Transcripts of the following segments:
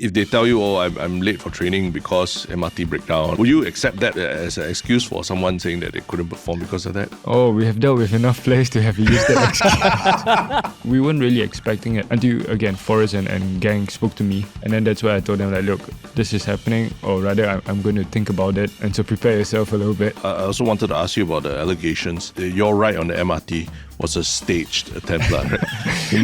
if they tell you, oh, I'm late for training because MRT breakdown, would you accept that as an excuse for someone saying that they couldn't perform because of that? Oh, we have dealt with enough players to have used that excuse. We weren't really expecting it until, again, Forrest and gang spoke to me. And then that's why I told them, like, look, this is happening, or rather, I'm going to think about it. And so prepare yourself a little bit. I also wanted to ask you about the allegations. Your ride on the MRT was a staged attempt, right? to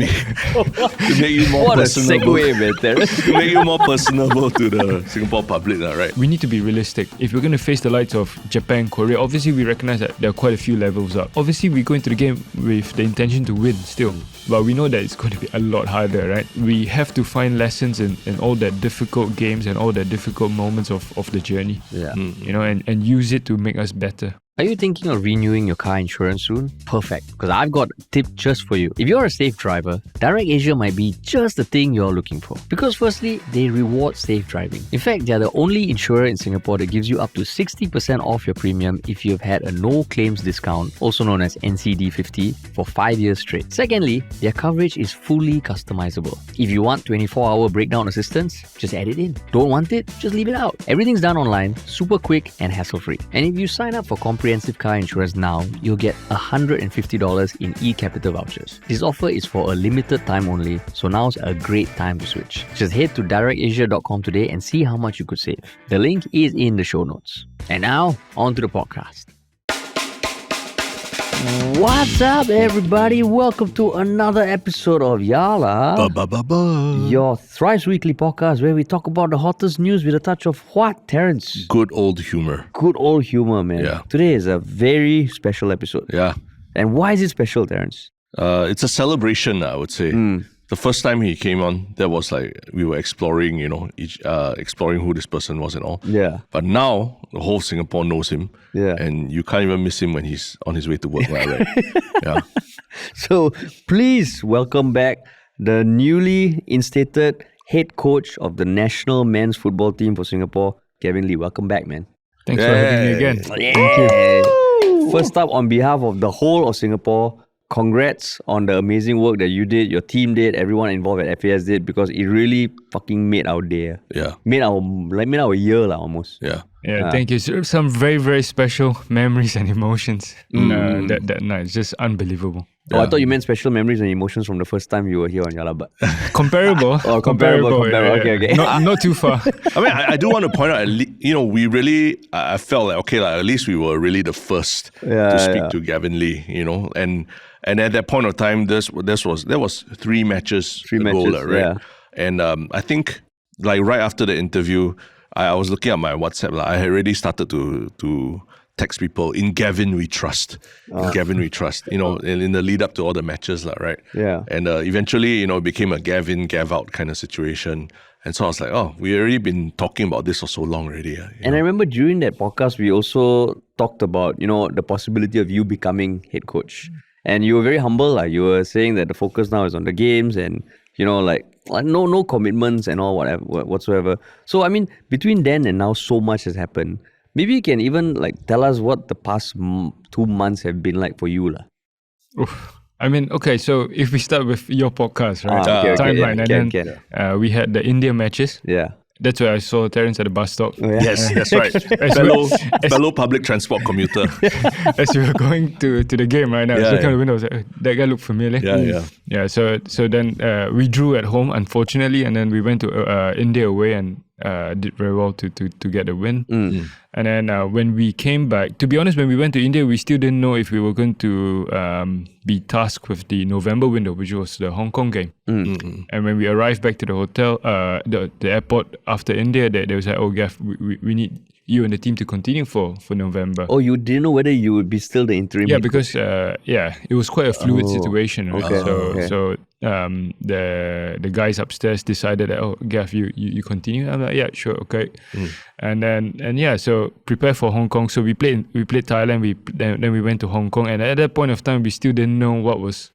make you more what personable. a segue, man. Terence. To make you more personable to the Singapore public, right? We need to be realistic. If we're going to face the likes of Japan, Korea, obviously we recognize that there are quite a few levels up. Obviously we go into the game with the intention to win still. But we know that it's going to be a lot harder, right? We have to find lessons in all that difficult games and all the difficult moments of the journey. Yeah. You know, and use it to make us better. Are you thinking of renewing your car insurance soon? Perfect, because I've got a tip just for you. If you're a safe driver, DirectAsia might be just the thing you're looking for. Because firstly, they reward safe driving. In fact, they're the only insurer in Singapore that gives you up to 60% off your premium if you've had a no claims discount, also known as NCD 50, for 5 years straight. Secondly, their coverage is fully customizable. If you want 24-hour breakdown assistance, just add it in. Don't want it? Just leave it out. Everything's done online, super quick and hassle-free. And if you sign up for comprehensive car insurance now, you'll get $150 in 𝗀𝗄𝗏 vouchers. This offer is for a limited time only, so now's a great time to switch. Just head to directasia.com today and see how much you could save. The link is in the show notes. And now, on to the podcast. What's up, everybody? Welcome to another episode of 𝗖𝗓, your thrice weekly podcast where we talk about the hottest news with a touch of what, Terence? Good old humor. Good old humor, man. Yeah. Today is a very special episode. Yeah. And why is it special, Terence? It's a celebration, I would say. The first time he came on, that was like we were exploring, exploring who this person was and all. Yeah. But now the whole Singapore knows him. Yeah. And you can't even miss him when he's on his way to work, right? Yeah. So please welcome back the newly instated head coach of the national men's football team for Singapore, Gavin Lee. Welcome back, man. Thanks for having me again. Yeah. Thank you. First up, on behalf of the whole of Singapore, congrats on the amazing work that you did, your team did, everyone involved at FAS did, because it really fucking made our day. Yeah. Made our year almost. Yeah. Yeah, thank you. So, some very, very special memories and emotions that night. It's just unbelievable. Oh, I thought you meant special memories and emotions from the first time you were here on 𝗖𝗓, but Comparable. Oh, comparable. Yeah. Okay. Not too far. I mean, I do want to point out, we really, I felt like, okay, like, at least we were really the first to speak to Gavin Lee, and at that point of time, there was three matches ago, right? Yeah. And I think, like, right after the interview, I was looking at my WhatsApp. I had already started to text people, in Gavin we trust. In Gavin we trust. In the lead up to all the matches, right? Yeah. And eventually, it became a Gavin, Gav out kind of situation. And so I was like, oh, we already been talking about this for so long already. And I remember during that podcast, we also talked about, the possibility of you becoming head coach. And you were very humble. You were saying that the focus now is on the games and, no commitments and all whatsoever. So, I mean, between then and now, so much has happened. Maybe you can even tell us what the past 2 months have been like for you. I mean, okay, so if we start with your podcast, right? Timeline. And then we had the India matches. Yeah. That's where I saw Terence at the bus stop. Oh, yeah. Yes, that's right. fellow public transport commuter. As we were going to the game right now, I was looking out the window, I was like, that guy looked familiar. Yeah, so then we drew at home, unfortunately, and then we went to India away and did very well to get the win. And then when we came back, to be honest, when we went to India, we still didn't know if we were going to be tasked with the November window, which was the Hong Kong game. And when we arrived back to the hotel, the airport after India, they was like, oh, Gav, we need you and the team to continue for November. Oh, you didn't know whether you would be still the interim? Yeah, because it was quite a fluid situation. Right? Okay. So the guys upstairs decided that, oh, Gav, you continue. I'm like, yeah, sure, okay. And then so prepare for Hong Kong. So we played Thailand. Then we went to Hong Kong, and at that point of time, we still didn't know what was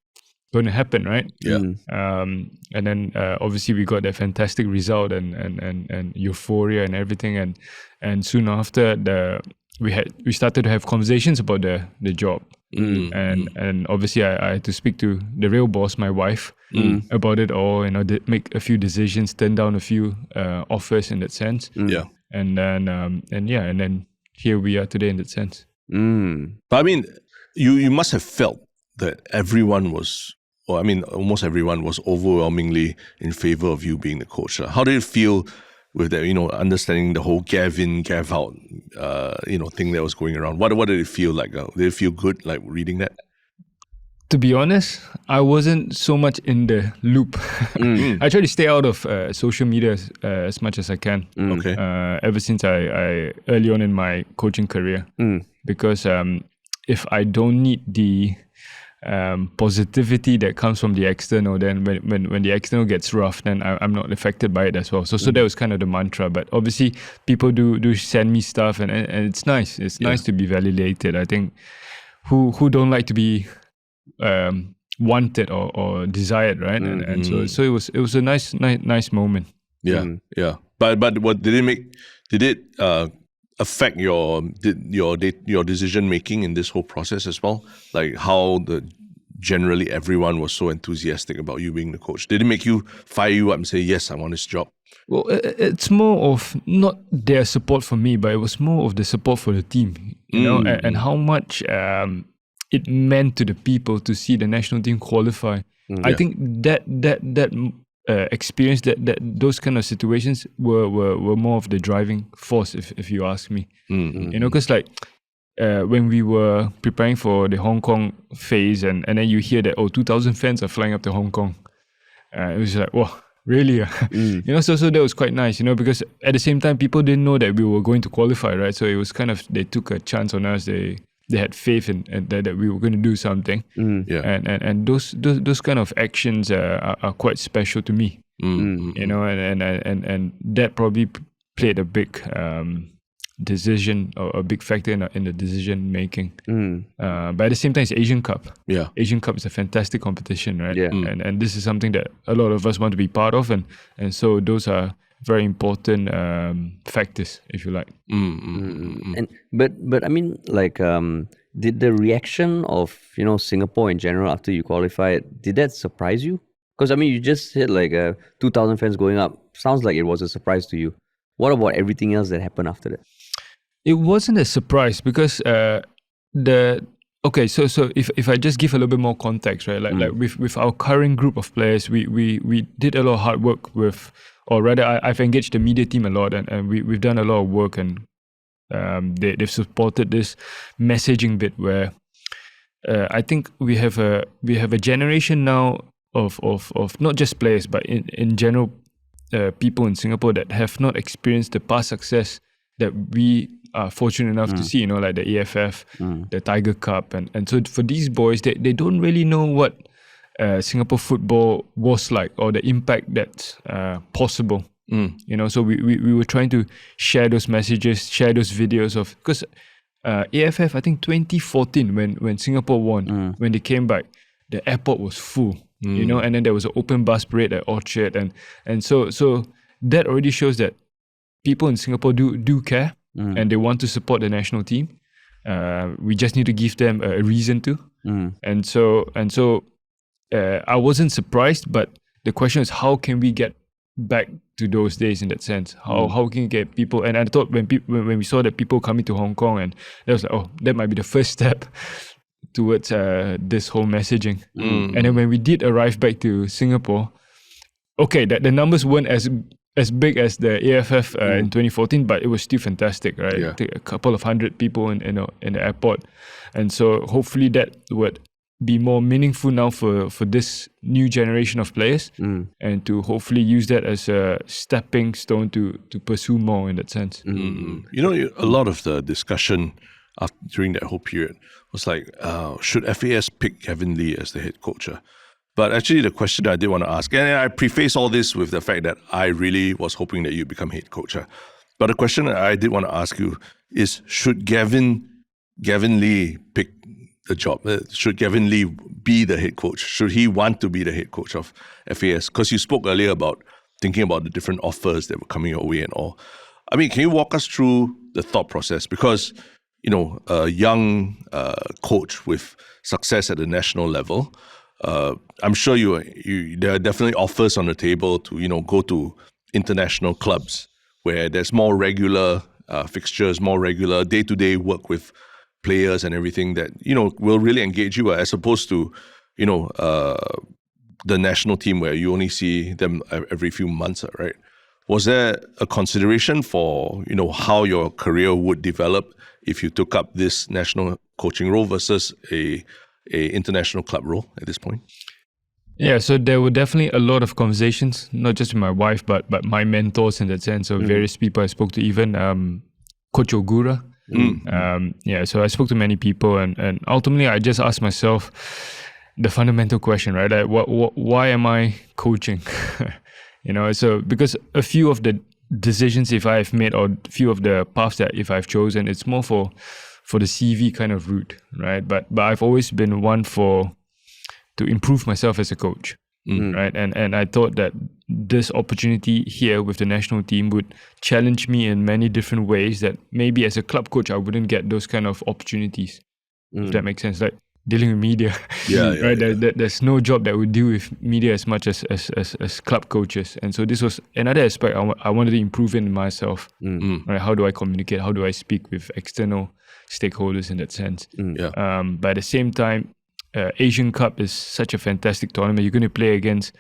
going to happen, right? Yeah. And then obviously we got that fantastic result and euphoria and everything, and soon after we started to have conversations about the job. And obviously I had to speak to the real boss, my wife, about it all, make a few decisions, turn down a few offers in that sense. And then here we are today in that sense. But I mean, you must have felt that everyone was, almost everyone was overwhelmingly in favor of you being the coach. How did it feel with that, understanding the whole 𝗀𝗀𝗀𝗀 thing that was going around? What did it feel like? Did it feel good, like reading that? To be honest, I wasn't so much in the loop. I try to stay out of social media as much as I can. Okay. Ever since I early on in my coaching career, because if I don't need the positivity that comes from the external, then when the external gets rough, then I'm not affected by it as well. So that was kind of the mantra. But obviously, people do send me stuff, and it's nice. It's nice to be validated. I think who don't like to be wanted or desired, right? And so it was a nice moment. Yeah. But what did it affect your decision making in this whole process as well? Like how generally everyone was so enthusiastic about you being the coach. Did it make you fire you up and say, yes, I want this job? Well, it's more of not their support for me, but it was more of the support for the team, and how much it meant to the people to see the national team qualify. I think that experience, that those kind of situations were more of the driving force, if you ask me. Because when we were preparing for the Hong Kong phase, and then you hear that 2,000 fans are flying up to Hong Kong, it was like, wow, really? So that was quite nice, because at the same time people didn't know that we were going to qualify, right? So it was kind of, they took a chance on us. They had faith in that we were going to do something. And those kind of actions are quite special to me. And that probably played a big decision, or a big factor in the decision making. But at the same time, it's Asian Cup. Asian Cup is a fantastic competition, right? And this is something that a lot of us want to be part of, and so those are very important factors, if you like. But I mean, did the reaction of Singapore in general after you qualified, did that surprise you? Because I mean, you just said 2,000 fans going up. Sounds like it was a surprise to you. What about everything else that happened after that? It wasn't a surprise because so if I just give a little bit more context, right? Like with our current group of players, we did a lot of hard work with, or rather, I've engaged the media team a lot, and we've done a lot of work, and they've supported this messaging bit where I think we have a generation now of not just players, but in general people in Singapore that have not experienced the past success that we are fortunate enough to see, like the AFF, the Tiger Cup, and so for these boys, they don't really know what Singapore football was like, or the impact that's possible. So we were trying to share those messages, share those videos of, because AFF, I think 2014 when Singapore won, when they came back, the airport was full, and then there was an open bus parade at Orchard, and so that already shows that people in Singapore do care, and they want to support the national team. We just need to give them a reason to, and so I wasn't surprised, but the question is, how can we get back to those days in that sense? How can you get people? And I thought when we saw that people coming to Hong Kong, and that was like, that might be the first step towards this whole messaging. And then when we did arrive back to Singapore, that the numbers weren't as big as the AFF in 2014, but it was still fantastic, right? Yeah. A couple of hundred people in the airport, and so hopefully that would be more meaningful now for this new generation of players, and to hopefully use that as a stepping stone to pursue more in that sense. A lot of the discussion during that whole period was like, should FAS pick Gavin Lee as the head coach? But actually the question I did want to ask, and I preface all this with the fact that I really was hoping that you become head coach. But the question I did want to ask you is, should Gavin Lee pick the job? Should Gavin Lee be the head coach? Should he want to be the head coach of FAS? Because you spoke earlier about thinking about the different offers that were coming your way and all. I mean, can you walk us through the thought process? Because a young coach with success at the national level, I'm sure there are definitely offers on the table to, go to international clubs where there's more regular fixtures, more regular day-to-day work with players and everything that, will really engage you, as opposed to, the national team where you only see them every few months, right? Was there a consideration for, how your career would develop if you took up this national coaching role versus a international club role at this point? Yeah, so there were definitely a lot of conversations, not just with my wife, but my mentors in that sense. So various people I spoke to, even Coach Ogura. So I spoke to many people, and ultimately I just asked myself the fundamental question, right? Like, why am I coaching? So because a few of the decisions if I've made, or a few of the paths that if I've chosen, it's more for the CV kind of route, right? But I've always been one to improve myself as a coach, right? And I thought that this opportunity here with the national team would challenge me in many different ways that maybe as a club coach I wouldn't get those kind of opportunities. If that makes sense, like dealing with media, right? There's no job that would deal with media as much as club coaches, and so this was another aspect I wanted to improve in myself. Right? How do I communicate? How do I speak with external stakeholders in that sense? But at the same time, Asian Cup is such a fantastic tournament. You're going to play against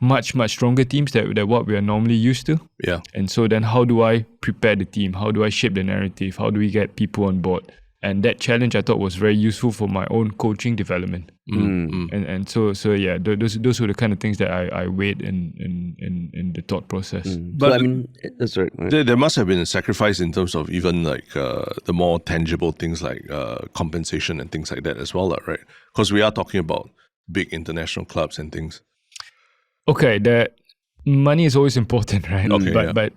much stronger teams than what we are normally used to. Yeah. And so then how do I prepare the team? How do I shape the narrative? How do we get people on board? And that challenge I thought was very useful for my own coaching development. And so yeah, those were the kind of things that I weighed in the thought process. But that's right. There must have been a sacrifice in terms of even like the more tangible things like compensation and things like that as well, right? Because we are talking about big international clubs and things. Okay, that money is always important, right? Okay, but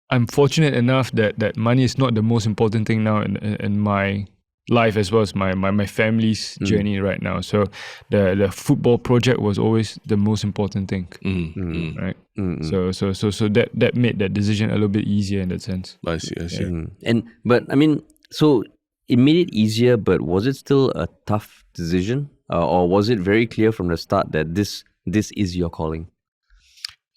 I'm fortunate enough that money is not the most important thing now in my life, as well as my family's journey right now. So the football project was always the most important thing, right? So that made that decision a little bit easier in that sense. I see. But so it made it easier, but was it still a tough decision, or was it very clear from the start that this is your calling?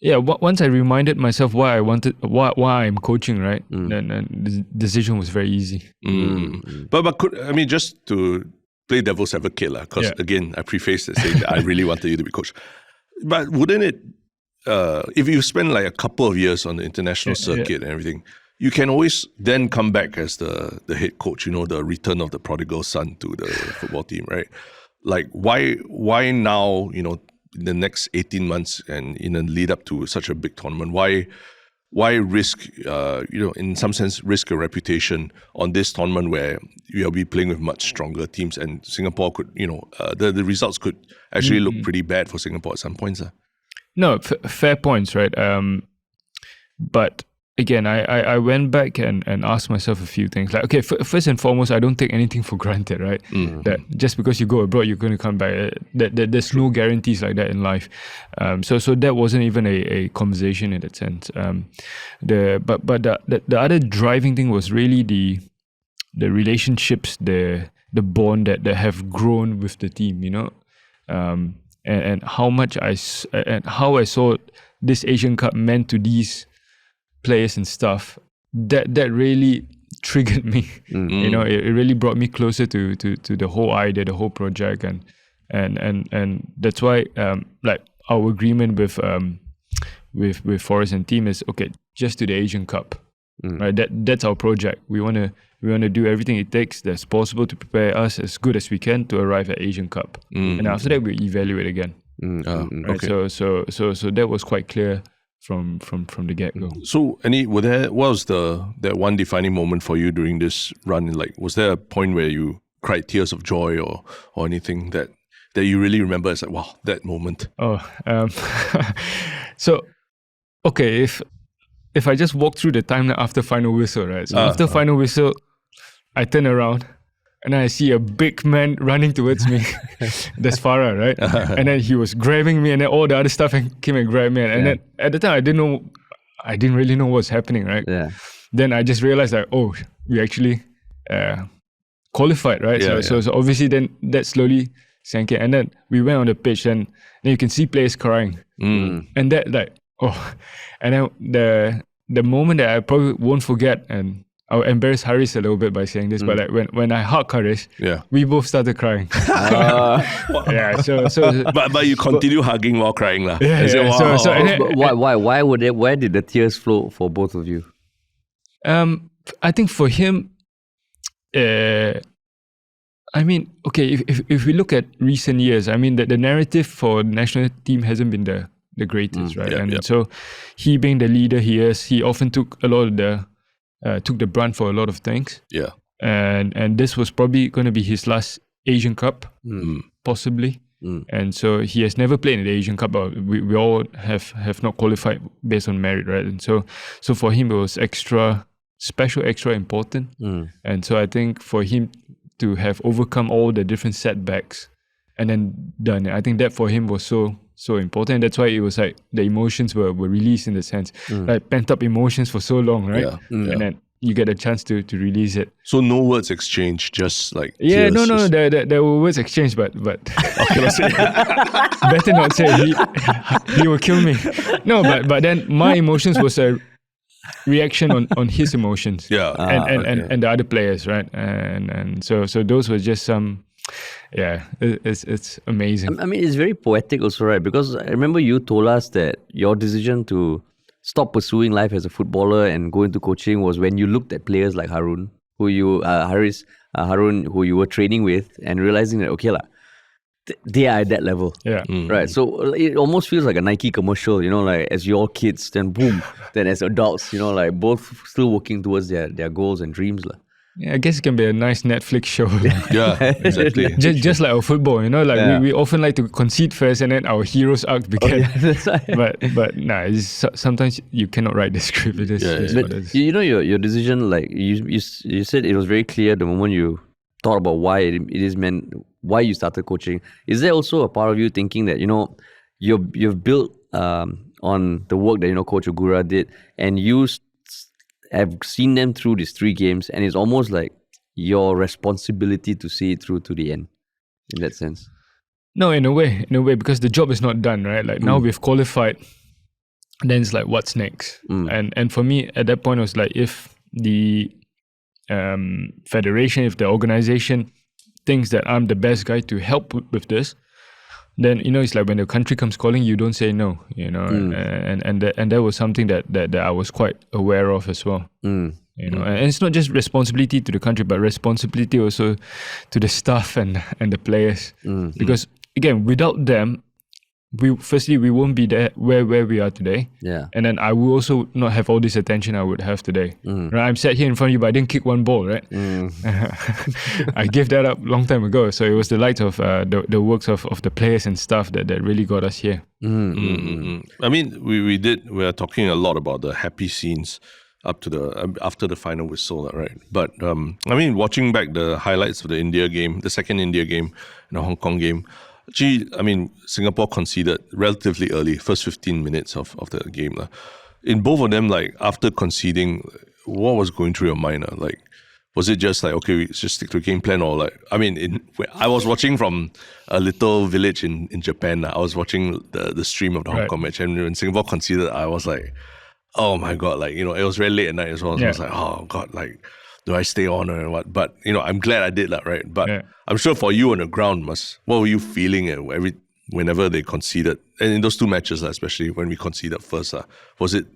Yeah, once I reminded myself why I'm coaching, right, then the decision was very easy. But just to play devil's advocate, because again, I prefaced it saying that I really wanted you to be coach. But wouldn't it, if you spend like a couple of years on the international circuit and everything, you can always then come back as the head coach, the return of the prodigal son to the football team, right? Like, why now, in the next 18 months and in a lead up to such a big tournament, why risk, in some sense, risk a reputation on this tournament where you'll be playing with much stronger teams, and Singapore could, the results could actually look pretty bad for Singapore at some points. No, fair points, right? But again, I went back and asked myself a few things. Like, okay, first and foremost, I don't take anything for granted, right? That just because you go abroad, you're going to come back. There's no guarantees like that in life. So that wasn't even a conversation in that sense. The other driving thing was really the relationships, the bond that have grown with the team, and how much how I saw this Asian Cup meant to these players and stuff, that really triggered me. It really brought me closer to the whole idea, the whole project, and that's why like our agreement with Forest and team is okay, just to the Asian Cup, right? That's our project. We want to do everything it takes that's possible to prepare us as good as we can to arrive at Asian Cup, and after that we evaluate again. Right? Okay. So that was quite clear from the get-go. So what was that one defining moment for you during this run? Like, was there a point where you cried tears of joy or anything that you really remember as like, wow, that moment? So okay, if I just walk through the timeline after final whistle, right? So after final whistle, I turn around and I see a big man running towards me. That's Farah, right? And then he was grabbing me, and then all the other stuff came and grabbed me. And then at the time, I didn't really know what's happening, right? Yeah. Then I just realized that, we actually qualified, right? So obviously then that slowly sank in. And then we went on the pitch and then you can see players crying. And that and then the moment that I probably won't forget, and I'll embarrass Haris a little bit by saying this, but like when I hugged Haris, we both started crying. But you continue hugging while crying lah. Why did the tears flow for both of you? I think for him, I mean, okay, if we look at recent years, I mean, the narrative for the national team hasn't been the greatest, right? So he being the leader he often took a lot of took the brunt for a lot of things. Yeah. And this was probably going to be his last Asian Cup, possibly. And so he has never played in the Asian Cup, but we all have not qualified based on merit, right? And so for him, it was extra important. And so I think for him to have overcome all the different setbacks and then done it, I think that for him was so important. And that's why it was like the emotions were released in the sense, like pent up emotions for so long, right? And then you get a chance to release it. So no words exchanged, just like tears, no, there were words exchanged, but okay, better not say. He will kill me. No, but then my emotions was a reaction on his emotions. And the other players, right? And so those were just some. It's amazing. I mean, it's very poetic also, right? Because I remember you told us that your decision to stop pursuing life as a footballer and go into coaching was when you looked at players like Harun, who you who you were training with, and realizing that they are at that level. Right. So it almost feels like a Nike commercial, like as you're kids, then boom, then as adults, like both still working towards their goals and dreams. Yeah, I guess it can be a nice Netflix show. Exactly. just like our football, we often like to concede first and then our hero's arc begins. But sometimes you cannot write the script. It is what it is. Your decision, like you said, it was very clear the moment you thought about why why you started coaching. Is there also a part of you thinking that you've built on the work that Coach Ogura did, and you have seen them through these 3 games, and it's almost like your responsibility to see it through to the end, in that sense? No, in a way, because the job is not done, right? Like now we've qualified, then it's like, what's next? And for me, at that point, it was like, if the federation, if the organization thinks that I'm the best guy to help with this, then it's like when the country comes calling, you don't say no, and that was something that I was quite aware of as well. And it's not just responsibility to the country, but responsibility also to the staff and the players, because again, without them, we won't be there where we are today. And then I will also not have all this attention I would have today. Right? I'm sat here in front of you, but I didn't kick one ball, right? I gave that up long time ago. So it was the light of the works of the players and staff that really got us here. I mean, we are talking a lot about the happy scenes up to after the final whistle, right? But I mean, watching back the highlights of the India game, the second India game and the Hong Kong game, I mean, Singapore conceded relatively early, first 15 minutes of the game. In both of them, like after conceding, what was going through your mind? Like, was it just like, okay, we just stick to a game plan, or like, I mean, I was watching from a little village in Japan. I was watching the stream of the Hong Kong match, and when Singapore conceded, I was like, oh my God, like, it was very late at night as well. So I was like, oh God, like, do I stay on or what? But, I'm glad I did that, right? But I'm sure for you on the ground, what were you feeling whenever they conceded? And in those 2 matches, especially when we conceded first, was it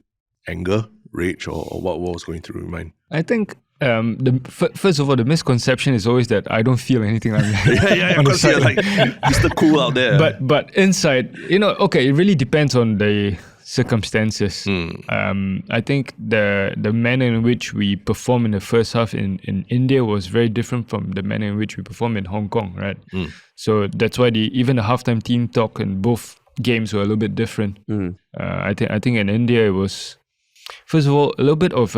anger, rage, or what was going through your mind? I think, first of all, the misconception is always that I don't feel anything like that. Because you're like Mr. Cool out there. But inside, okay, it really depends on the circumstances. I think the manner in which we perform in the first half in India was very different from the manner in which we perform in Hong Kong, right? So that's why even the halftime team talk in both games were a little bit different. I think in India it was, first of all, a little bit of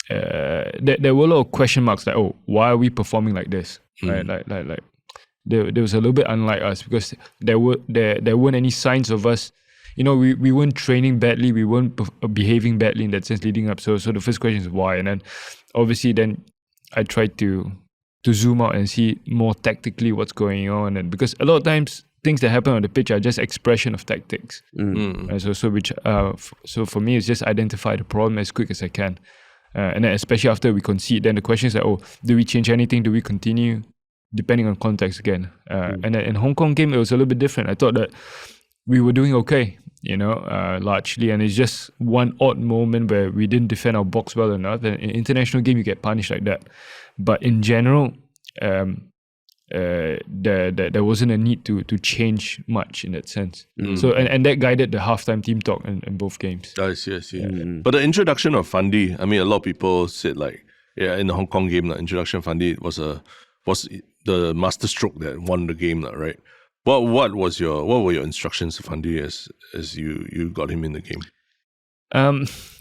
there were a lot of question marks, like, oh, why are we performing like this? Right? Like there was a little bit unlike us, because there weren't any signs of us. We weren't training badly, we weren't behaving badly in that sense leading up. So the first question is why, and then obviously then I tried to to zoom out and see more tactically what's going on, and because a lot of times things that happen on the pitch are just expression of tactics. So for me, it's just identify the problem as quick as I can, and then especially after we concede, then the question is like, oh, do we change anything? Do we continue? Depending on context again. And then in Hong Kong game, it was a little bit different. I thought that we were doing okay, largely, and it's just one odd moment where we didn't defend our box well enough. And in international game, you get punished like that. But in general, there wasn't a need to change much in that sense. So and that guided the halftime team talk in both games. I see. But the introduction of Fandi, I mean, a lot of people said like, in the Hong Kong game, the introduction of Fandi was the master stroke that won the game, right? What were your instructions to Fandi as you got him in the game?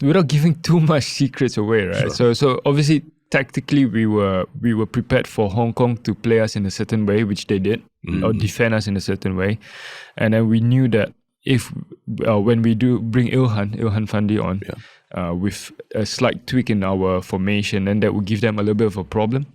Without giving too much secrets away, right? Sure. So obviously tactically we were prepared for Hong Kong to play us in a certain way, which they did, or defend us in a certain way, and then we knew that if when we do bring Ilhan Fandi on. With a slight tweak in our formation, and that would give them a little bit of a problem.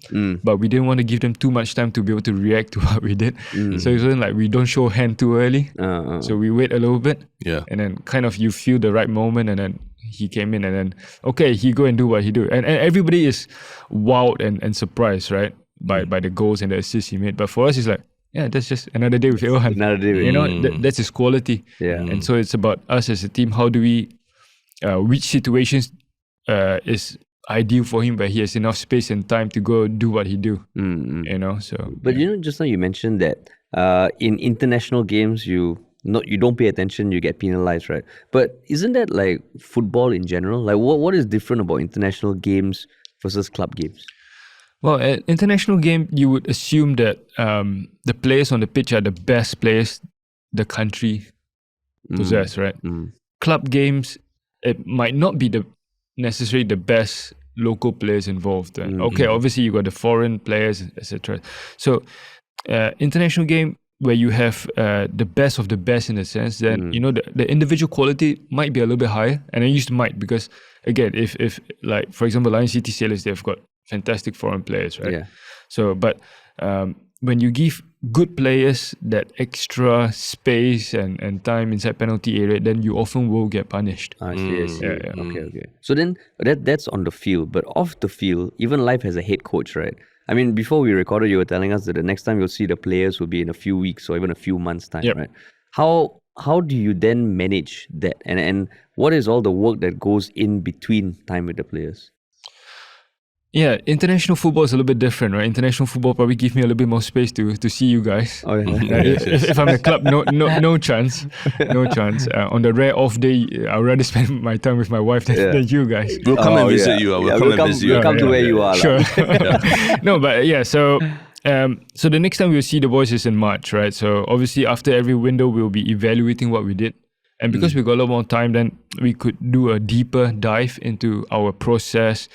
But we didn't want to give them too much time to be able to react to what we did. So it wasn't like we don't show hand too early. So we wait a little bit, and then kind of you feel the right moment, and then he came in, and then okay, he go and do what he do, and everybody is wowed and surprised, right, by the goals and the assists he made. But for us, it's like, that's just another day with Ilhan. Another day with that's his quality. And so it's about us as a team. How do we which situations is ideal for him where he has enough space and time to go do what he do, so. But just now you mentioned that in international games you don't pay attention, you get penalized, right? But isn't that like football in general? Like what is different about international games versus club games? Well, at international game, you would assume that the players on the pitch are the best players the country possess, right? Club games, it might not be necessarily the best local players involved. Okay, obviously you got the foreign players, etc. So international game where you have the best of the best in a sense, then the individual quality might be a little bit higher. And I used might because again, if like for example, 𝗬𝗎city Sailors, they've got fantastic foreign players, right? So but when you give good players that extra space and time inside penalty area, then you often will get punished. I see. Okay. So then that's on the field, but off the field, even life has a head coach, right? I mean, before we recorded, you were telling us that the next time you'll see the players will be in a few weeks or even a few months' time, right? How do you then manage that? And what is all the work that goes in between time with the players? Yeah, international football is a little bit different, right? International football probably give me a little bit more space to see you guys. If I'm a club, no chance. On the rare off day, I'd rather spend my time with my wife than you guys. We'll come and visit you. We'll come to where you are. Sure. No, but so the next time we'll see the boys is in March, right? So obviously after every window, we'll be evaluating what we did. And because we got a lot more time, then we could do a deeper dive into our process,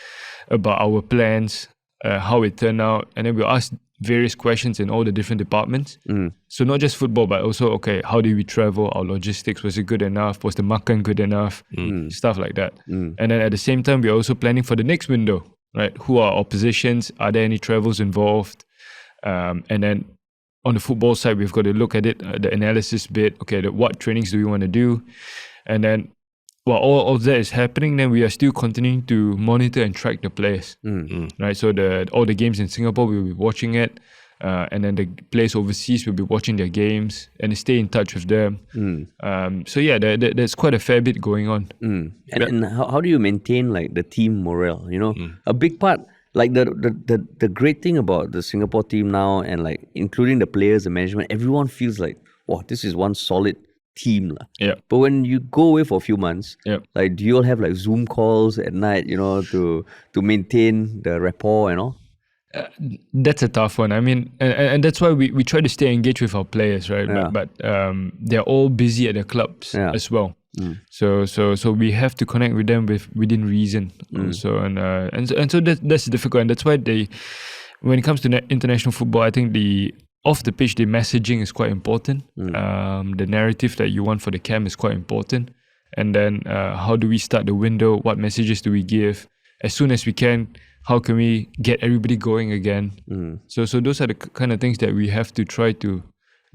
about our plans, how it turned out, and then we'll ask various questions in all the different departments. So not just football, but also, okay, how did we travel? Our logistics, was it good enough? Was the makan good enough? Stuff like that. And then at the same time, we're also planning for the next window, right? Who are our positions? Are there any travels involved? And then on the football side, we've got to look at it, the analysis bit. Okay, what trainings do we want to do? And then while all of that is happening, then we are still continuing to monitor and track the players, right? So all the games in Singapore, we'll be watching it, and then the players overseas will be watching their games and stay in touch with them. So yeah, there's quite a fair bit going on. And how do you maintain like the team morale? A big part, like the great thing about the Singapore team now, and like including the players, the management, everyone feels like, wow, this is one solid team. But when you go away for a few months, like do you all have like Zoom calls at night, to maintain the rapport and all? That's a tough one. I mean, and that's why we try to stay engaged with our players, right? But they're all busy at their clubs as well. So we have to connect with them within reason also, and so that's difficult, and that's why when it comes to international football, I think off the pitch, the messaging is quite important. The narrative that you want for the camp is quite important. And then how do we start the window? What messages do we give? As soon as we can, How can we get everybody going again? So those are the kind of things that we have to try to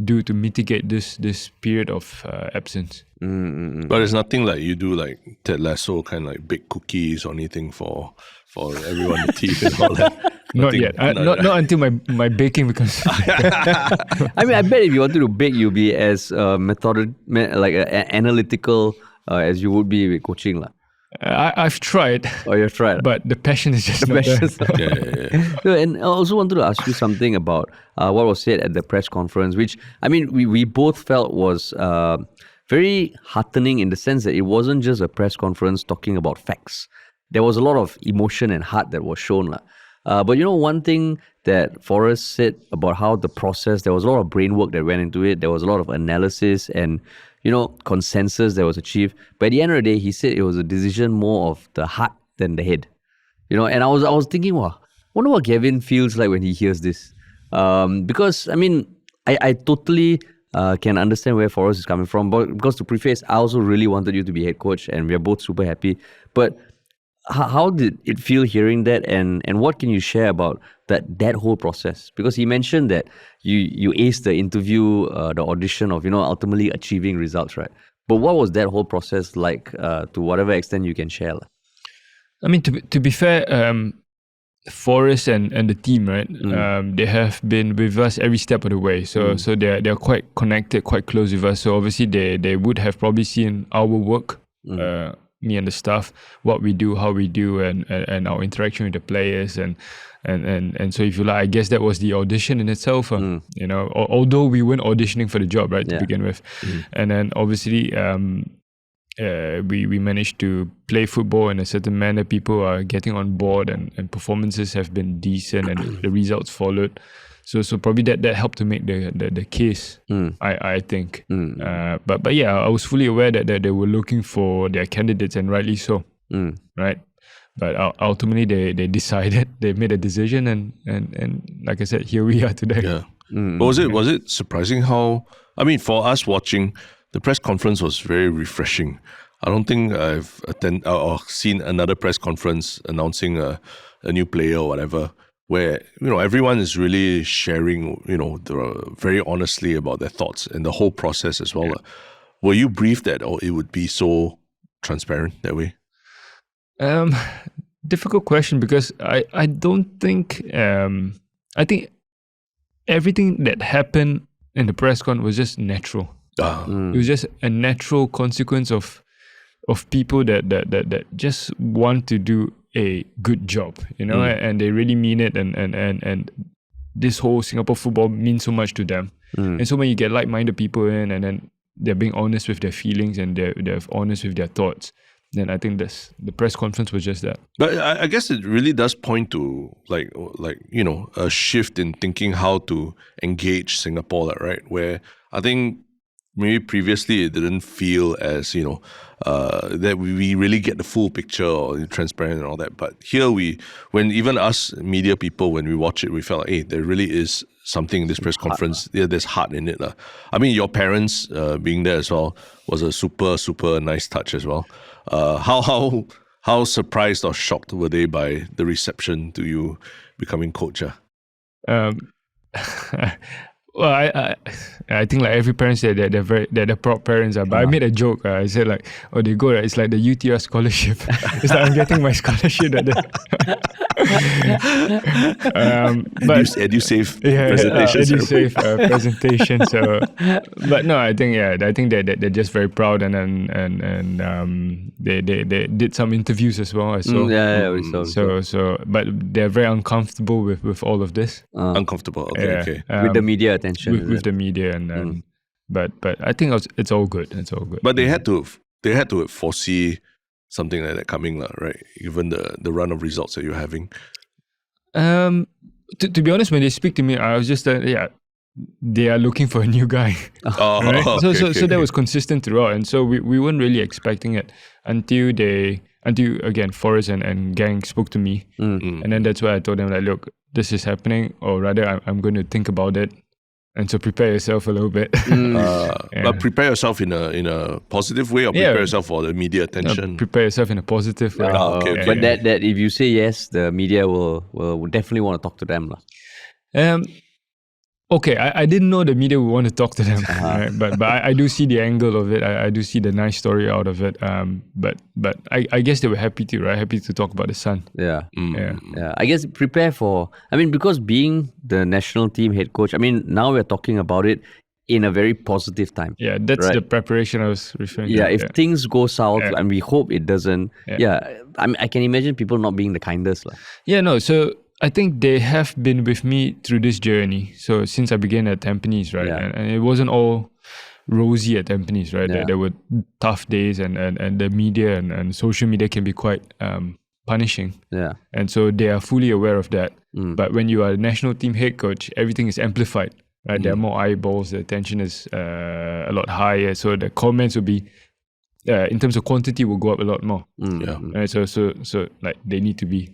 do to mitigate this period of absence. But it's nothing like you do like Ted Lasso kind of like bake cookies or anything for everyone to teach and all that. Not yet. Not until my baking becomes. I mean, I bet if you wanted to bake, you'll be as analytical as you would be with coaching, lah. I've tried. Oh, you've tried. But the passion is just not there. No, and I also wanted to ask you something about what was said at the press conference, which, I mean, we both felt was very heartening in the sense that it wasn't just a press conference talking about facts. There was a lot of emotion and heart that was shown. But one thing that Forrest said about how the process, there was a lot of brain work that went into it. There was a lot of analysis and consensus that was achieved. But at the end of the day, he said it was a decision more of the heart than the head. And I was thinking, wow, wonder what Gavin feels like when he hears this. Because, I mean, I totally can understand where Forrest is coming from. But because to preface, I also really wanted you to be head coach and we're both super happy. But how did it feel hearing that, and what can you share about that whole process? Because he mentioned that you aced the interview, the audition of ultimately achieving results, right? But what was that whole process like, to whatever extent you can share? I mean, to be fair, Forrest and the team, right? They have been with us every step of the way. So they're quite connected, quite close with us. So obviously they would have probably seen our work. Me and the staff, what we do, how we do, and our interaction with the players, and so if you like, I guess that was the audition in itself. Although we weren't auditioning for the job, right, to begin with, and then obviously we managed to play football in a certain manner. People are getting on board, and performances have been decent, and the results followed. So probably that helped to make the case, I think. But yeah, I was fully aware that they were looking for their candidates, and rightly so, right? But ultimately they decided, they made a decision, and like I said, here we are today. Yeah. Was it surprising how, I mean, for us watching, the press conference was very refreshing. I don't think I've attended or seen another press conference announcing a new player or whatever, where everyone is really sharing very honestly about their thoughts and the whole process as well. Were you briefed that it would be so transparent that way? Difficult question, because I don't think I think everything that happened in the press con was just natural. It was just a natural consequence of people that just want to do a good job, and they really mean it, and this whole Singapore football means so much to them. And so when you get like-minded people in, and then they're being honest with their feelings, and they're honest with their thoughts, then I think the press conference was just that. But I guess it really does point to like a shift in thinking how to engage Singapore, right? Where I think maybe previously it didn't feel as that we really get the full picture or transparent and all that. But here when even us media people, when we watch it, we felt like, hey, there really is something in this press conference. Yeah, there's heart in it. I mean, your parents being there as well was a super, super nice touch as well. How surprised or shocked were they by the reception to you becoming coach? Well, I think like every parent said that they're proud parents. But I made a joke. I said like, they go, it's like the UTR scholarship. It's like I'm getting my scholarship. But EduSave presentation. EduSave presentation. So, but no, I think that they're just very proud, and they did some interviews as well. We saw. So, but they're very uncomfortable with all of this. Uncomfortable. Okay. With the media attention. With the media, and but I think it's all good. It's all good. But they had to foresee something like that coming, right? Given the run of results that you're having. To be honest, when they speak to me, I was just they are looking for a new guy. Right? So that was consistent throughout, and so we weren't really expecting it until again Forrest and gang spoke to me, and then that's why I told them like, look, this is happening, or rather I'm going to think about it, And so prepare yourself a little bit. But prepare yourself in a positive way, or prepare yourself for the media attention. Prepare yourself in a positive way. Okay. But that if you say yes, the media will definitely want to talk to them. Okay, I didn't know the media would want to talk to them, right? But I do see the angle of it. I do see the nice story out of it. But I guess they were happy to, right? Happy to talk about the son. Yeah. I guess prepare for. I mean, because being the national team head coach, I mean, now we're talking about it in a very positive time. Yeah, that's the preparation I was referring to. Yeah, if things go south, and we hope it doesn't. I can imagine people not being the kindest. Yeah, no. So I think they have been with me through this journey. So since I began at Tampines, right? Yeah. And it wasn't all rosy at Tampines, right? Yeah. There were tough days, and the media and social media can be quite punishing. Yeah. And so they are fully aware of that. But when you are a national team head coach, everything is amplified, right? There are more eyeballs, the attention is a lot higher. So the comments will be, in terms of quantity, will go up a lot more. Right? So like they need to be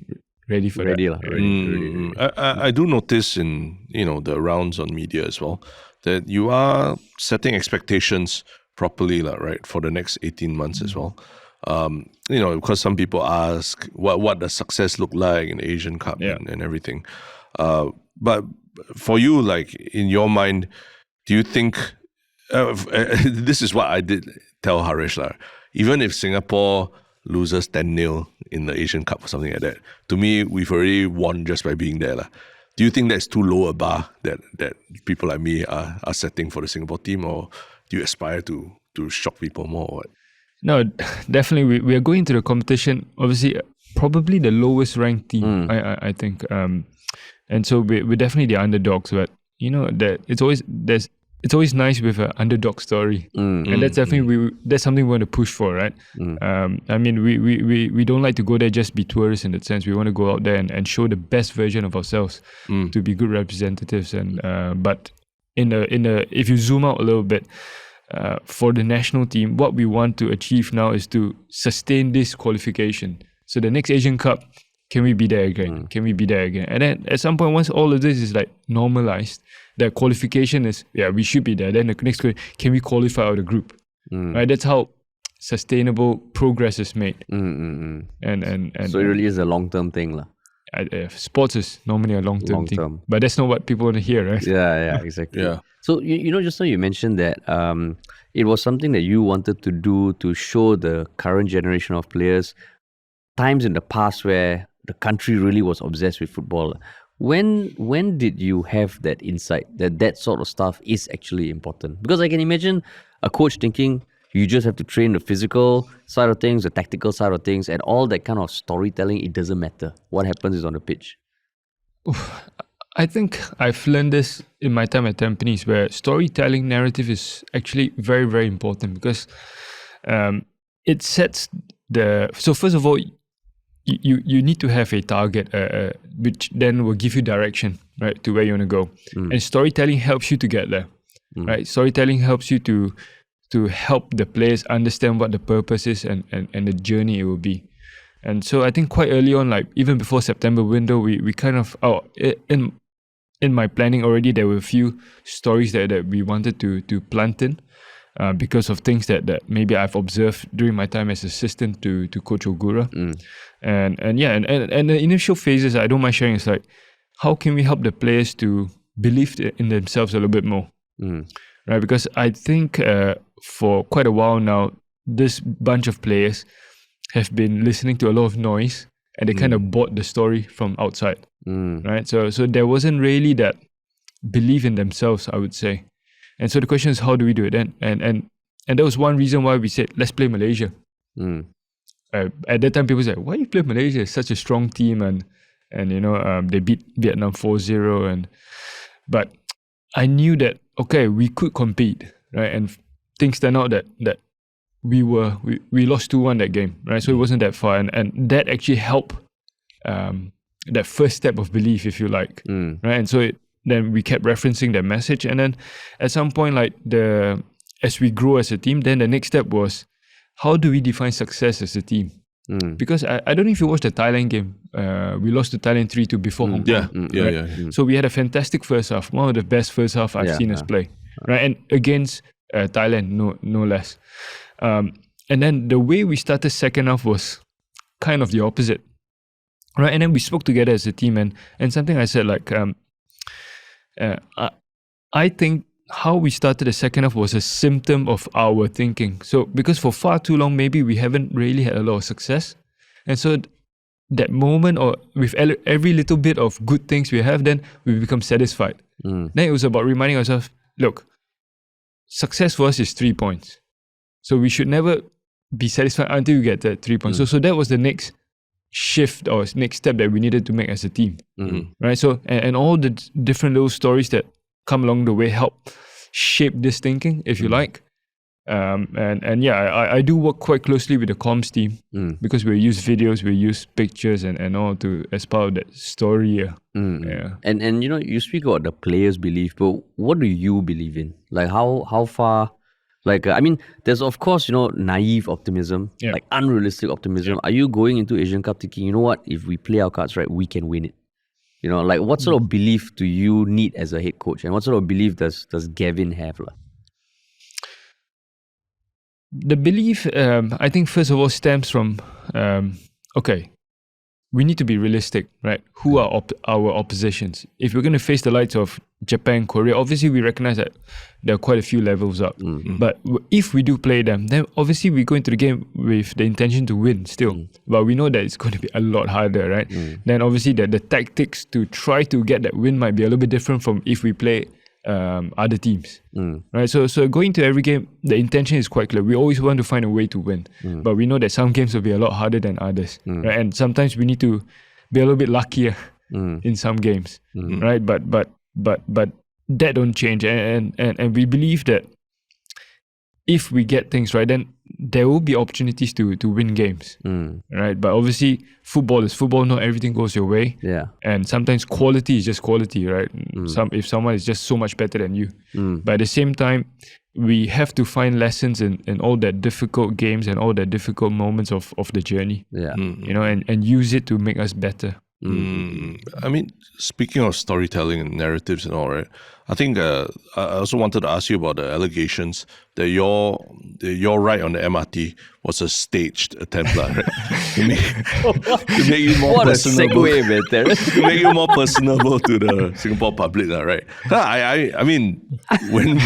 ready for that. Ready. I do notice in the rounds on media as well that you are setting expectations properly, right, for the next 18 months as well. Because some people ask what does success look like in the Asian Cup and everything. But for you, like in your mind, do you think this is what I did tell 𝗲𝗲, even if Singapore loses 10-0 in the Asian Cup or something like that, to me, we've already won just by being there. Do you think that's too low a bar that people like me are setting for the Singapore team, or do you aspire to shock people more or what? No, definitely. We are going to the competition, obviously, probably the lowest ranked team, I think. And so we're definitely the underdogs, but that it's always nice with an underdog story, and that's definitely that's something we want to push for, right? I mean, we don't like to go there just be tourists in that sense. We want to go out there and show the best version of ourselves to be good representatives. And but if you zoom out a little bit, for the national team, what we want to achieve now is to sustain this qualification. So the next Asian Cup, can we be there again? Can we be there again? And then at some point, once all of this is like normalized, the qualification is, we should be there. Then the next question, can we qualify out of the group? Right? That's how sustainable progress is made. And so it really is a long-term thing. Sports is normally a long-term thing. But that's not what people want to hear, right? Yeah, exactly. So, just now you mentioned that it was something that you wanted to do to show the current generation of players times in the past where the country really was obsessed with football. When did you have that insight that sort of stuff is actually important? Because I can imagine a coach thinking you just have to train the physical side of things, the tactical side of things, and all that kind of storytelling, it doesn't matter. What happens is on the pitch. I think I've learned this in my time at Tampines, where storytelling narrative is actually very, very important, because it sets so first of all, you need to have a target, which then will give you direction, right, to where you want to go. And storytelling helps you to get there, right? Storytelling helps you to help the players understand what the purpose is and the journey it will be. And so I think quite early on, like even before September window, we kind of, in my planning already, there were a few stories that we wanted to plant in. Because of things that maybe I've observed during my time as assistant to Coach Ogura. And the initial phases, I don't mind sharing, is like, how can we help the players to believe in themselves a little bit more? Right? Because I think for quite a while now, this bunch of players have been listening to a lot of noise, and they kind of bought the story from outside. Right? So there wasn't really that belief in themselves, I would say. And so the question is, how do we do it then? And that was one reason why we said, let's play Malaysia. At that time, people said, why you play Malaysia? It's such a strong team, and they beat Vietnam 4-0. But I knew that, okay, we could compete, right? And things turned out that we lost 2-1 that game, right? So it wasn't that far. And that actually helped that first step of belief, if you like, right? And so then we kept referencing that message. And then at some point, like as we grow as a team, then the next step was, how do we define success as a team? Because I don't know if you watched the Thailand game. We lost to Thailand 3-2 before Hong Kong. Yeah. So we had a fantastic first half, one of the best first half I've seen us play, right? And against Thailand, no less. And then the way we started second half was kind of the opposite, right? And then we spoke together as a team, and something I said like, I think how we started the second half was a symptom of our thinking. So because for far too long, maybe we haven't really had a lot of success. And so that moment, or with every little bit of good things we have, then we become satisfied. Then it was about reminding ourselves, look, success for us is 3 points. So we should never be satisfied until we get that 3 points. So that was the next shift or next step that we needed to make as a team. Right? So, and all the different little stories that come along the way help shape this thinking, if you like. I do work quite closely with the comms team because we use videos, we use pictures and all to as part of that story. Yeah. And you know, you speak about the players' belief, but what do you believe in? Like how far? Like I mean, there's of course, you know, naive optimism, like unrealistic optimism. Are you going into Asian Cup thinking, you know what, if we play our cards right, we can win it? You know, like what sort of belief do you need as a head coach, and what sort of belief does Gavin have? The belief, I think, first of all, stems from, okay, we need to be realistic, right? Who are our oppositions? If we're going to face the likes of Japan, Korea, obviously we recognize that there are quite a few levels up. But if we do play them, then obviously we go into the game with the intention to win still. But we know that it's going to be a lot harder, right? Then obviously the tactics to try to get that win might be a little bit different from if we play other teams, right? So going to every game, the intention is quite clear. We always want to find a way to win, but we know that some games will be a lot harder than others, right? And sometimes we need to be a little bit luckier in some games, right? But that don't change, and we believe that if we get things right, then there will be opportunities to win games, right? But obviously, football is football. Not everything goes your way. And sometimes quality is just quality, right? If someone is just so much better than you. But at the same time, we have to find lessons in all that difficult games and all that difficult moments of the journey. You know, and use it to make us better. I mean, speaking of storytelling and narratives and all, right? I think I also wanted to ask you about the allegations that your ride on the MRT was a staged attempt, right? to make you more what personable. A segue, man, Terence. To make you more personable to the Singapore public, right? I mean, when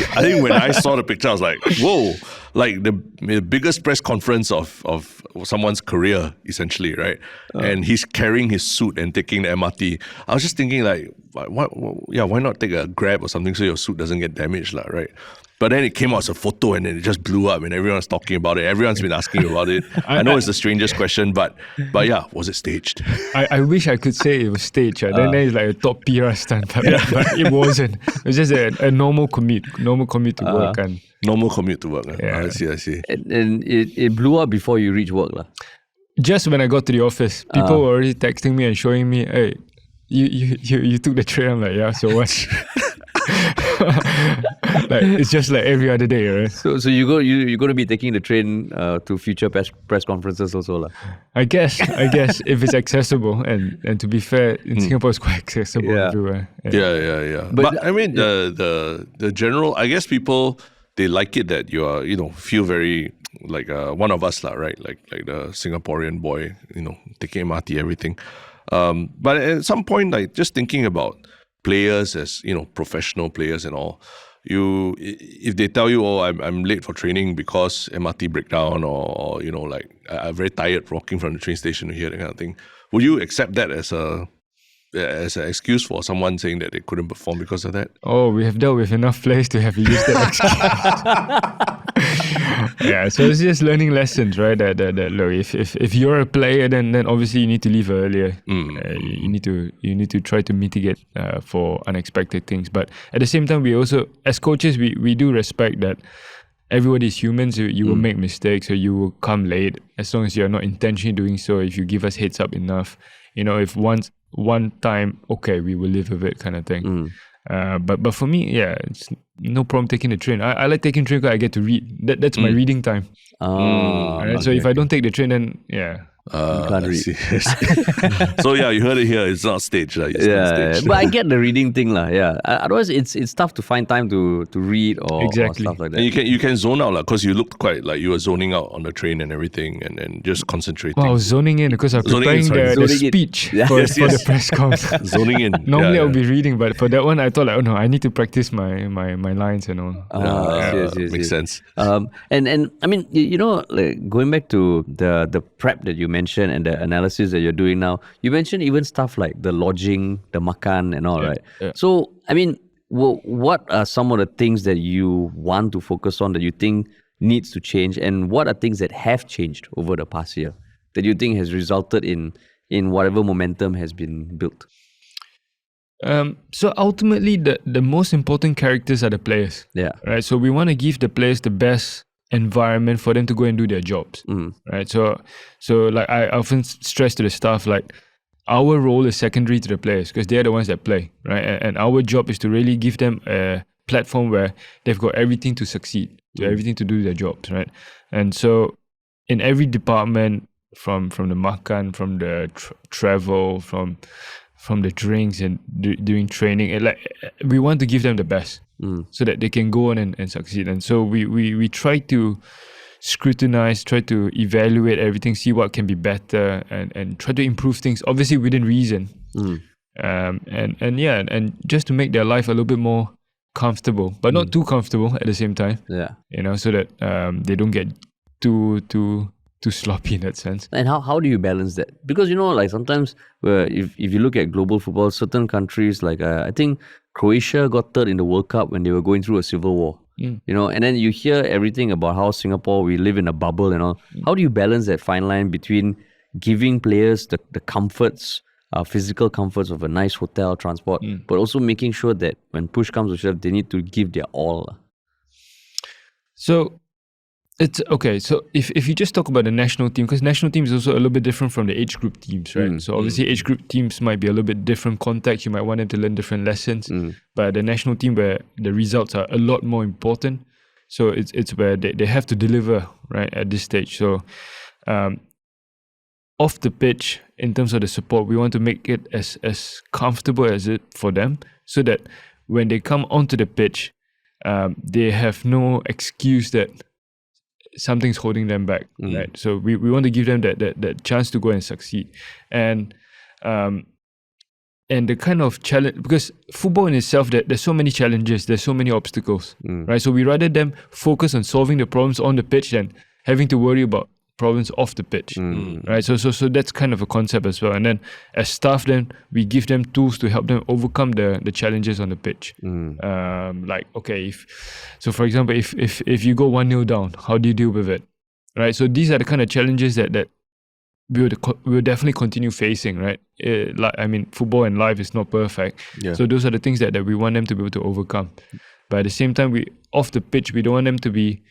I saw the picture, I was like, whoa, like the biggest press conference of someone's career, essentially, right? And he's carrying his suit and taking the MRT. I was just thinking, like, why not take a Grab or something so your suit doesn't get damaged, right? But then it came out as a photo and then it just blew up and everyone's talking about it. Everyone's been asking about it. I know it's the strangest question, but yeah, was it staged? I wish I could say it was staged. Then it's like a top PR stunt, but it wasn't. It was just a normal commute to work. And normal commute to work. I see. And it blew up before you reach work. Just when I got to the office, people were already texting me and showing me, hey, you took the train. I'm like, yeah, so what? Like it's just like every other day, right? So you're going to be taking the train to future press conferences also, I guess if it's accessible, and to be fair, in Singapore it's quite accessible everywhere. Yeah. But I mean the general, I guess people, they like it that you are, feel very like one of us, right? Like the Singaporean boy, taking MRT, everything. But at some point, like just thinking about players as professional players and all, if they tell you, oh, I'm late for training because MRT breakdown, or like I'm very tired walking from the train station to here, that kind of thing, would you accept that as an excuse for someone saying that they couldn't perform because of that? Oh, we have dealt with enough players to have used that excuse. Yeah, so it's just learning lessons, right? That look, if you're a player, then obviously you need to leave earlier. You need to try to mitigate for unexpected things. But at the same time, we also, as coaches, we do respect that everybody is human, so you will make mistakes, or you will come late, as long as you're not intentionally doing so. If you give us heads up enough, if one time, okay, we will live with it, kind of thing. But for me, it's no problem taking the train. I like taking the train because I get to read. That's my reading time. Right? So if I don't take the train, then can't read. So yeah, you heard it here. It's not staged. It's not staged. But I get the reading thing, yeah. Otherwise, it's tough to find time to read or stuff like that. And you can zone out because you looked quite like you were zoning out on the train and everything, and just concentrating. Well, I was zoning in because I'm preparing the speech for the press conference. Zoning in. Normally I'll be reading, but for that one I thought like, oh no, I need to practice my lines and all. Makes sense. And I mean, like going back to the prep that you mentioned and the analysis that you're doing now, you mentioned even stuff like the lodging, the makan and all, right? Yeah. So, I mean, what are some of the things that you want to focus on that you think needs to change, and what are things that have changed over the past year that you think has resulted in whatever momentum has been built? So ultimately, the most important characters are the players. Yeah. Right. So we want to give the players the best environment for them to go and do their jobs. Right. So like I often stress to the staff, like our role is secondary to the players because they're the ones that play, right? And our job is to really give them a platform where they've got everything to succeed, everything to do their jobs, right? And so in every department, from the makan, from the travel, from the drinks and doing training, we want to give them the best so that they can go on and succeed. And so we try to scrutinize, try to evaluate everything, see what can be better, and try to improve things, obviously within reason. And just to make their life a little bit more comfortable, but not too comfortable at the same time. Yeah. So that they don't get too sloppy in that sense. And how do you balance that? Because like sometimes if you look at global football, certain countries like I think Croatia got third in the World Cup when they were going through a civil war. And then you hear everything about how Singapore, we live in a bubble and all. How do you balance that fine line between giving players the comforts, physical comforts of a nice hotel, transport, but also making sure that when push comes to shove, they need to give their all? So it's okay. So if you just talk about the national team, because national team is also a little bit different from the age group teams, right? So obviously age group teams might be a little bit different context. You might want them to learn different lessons. But the national team where the results are a lot more important. So it's where they have to deliver, right, at this stage. So off the pitch, in terms of the support, we want to make it as comfortable as it for them, so that when they come onto the pitch, they have no excuse that something's holding them back, right? So we want to give them that chance to go and succeed, and the kind of challenge, because football in itself, there's so many challenges, there's so many obstacles, right? So we rather them focus on solving the problems on the pitch than having to worry about problems off the pitch, right? So that's kind of a concept as well. And then as staff, then we give them tools to help them overcome the challenges on the pitch. Like, okay, for example, if you go 1-0 down, how do you deal with it, right? So these are the kind of challenges that we'll definitely continue facing, right? Football and life is not perfect. Yeah. So those are the things that we want them to be able to overcome. But at the same time, off the pitch, we don't want them to be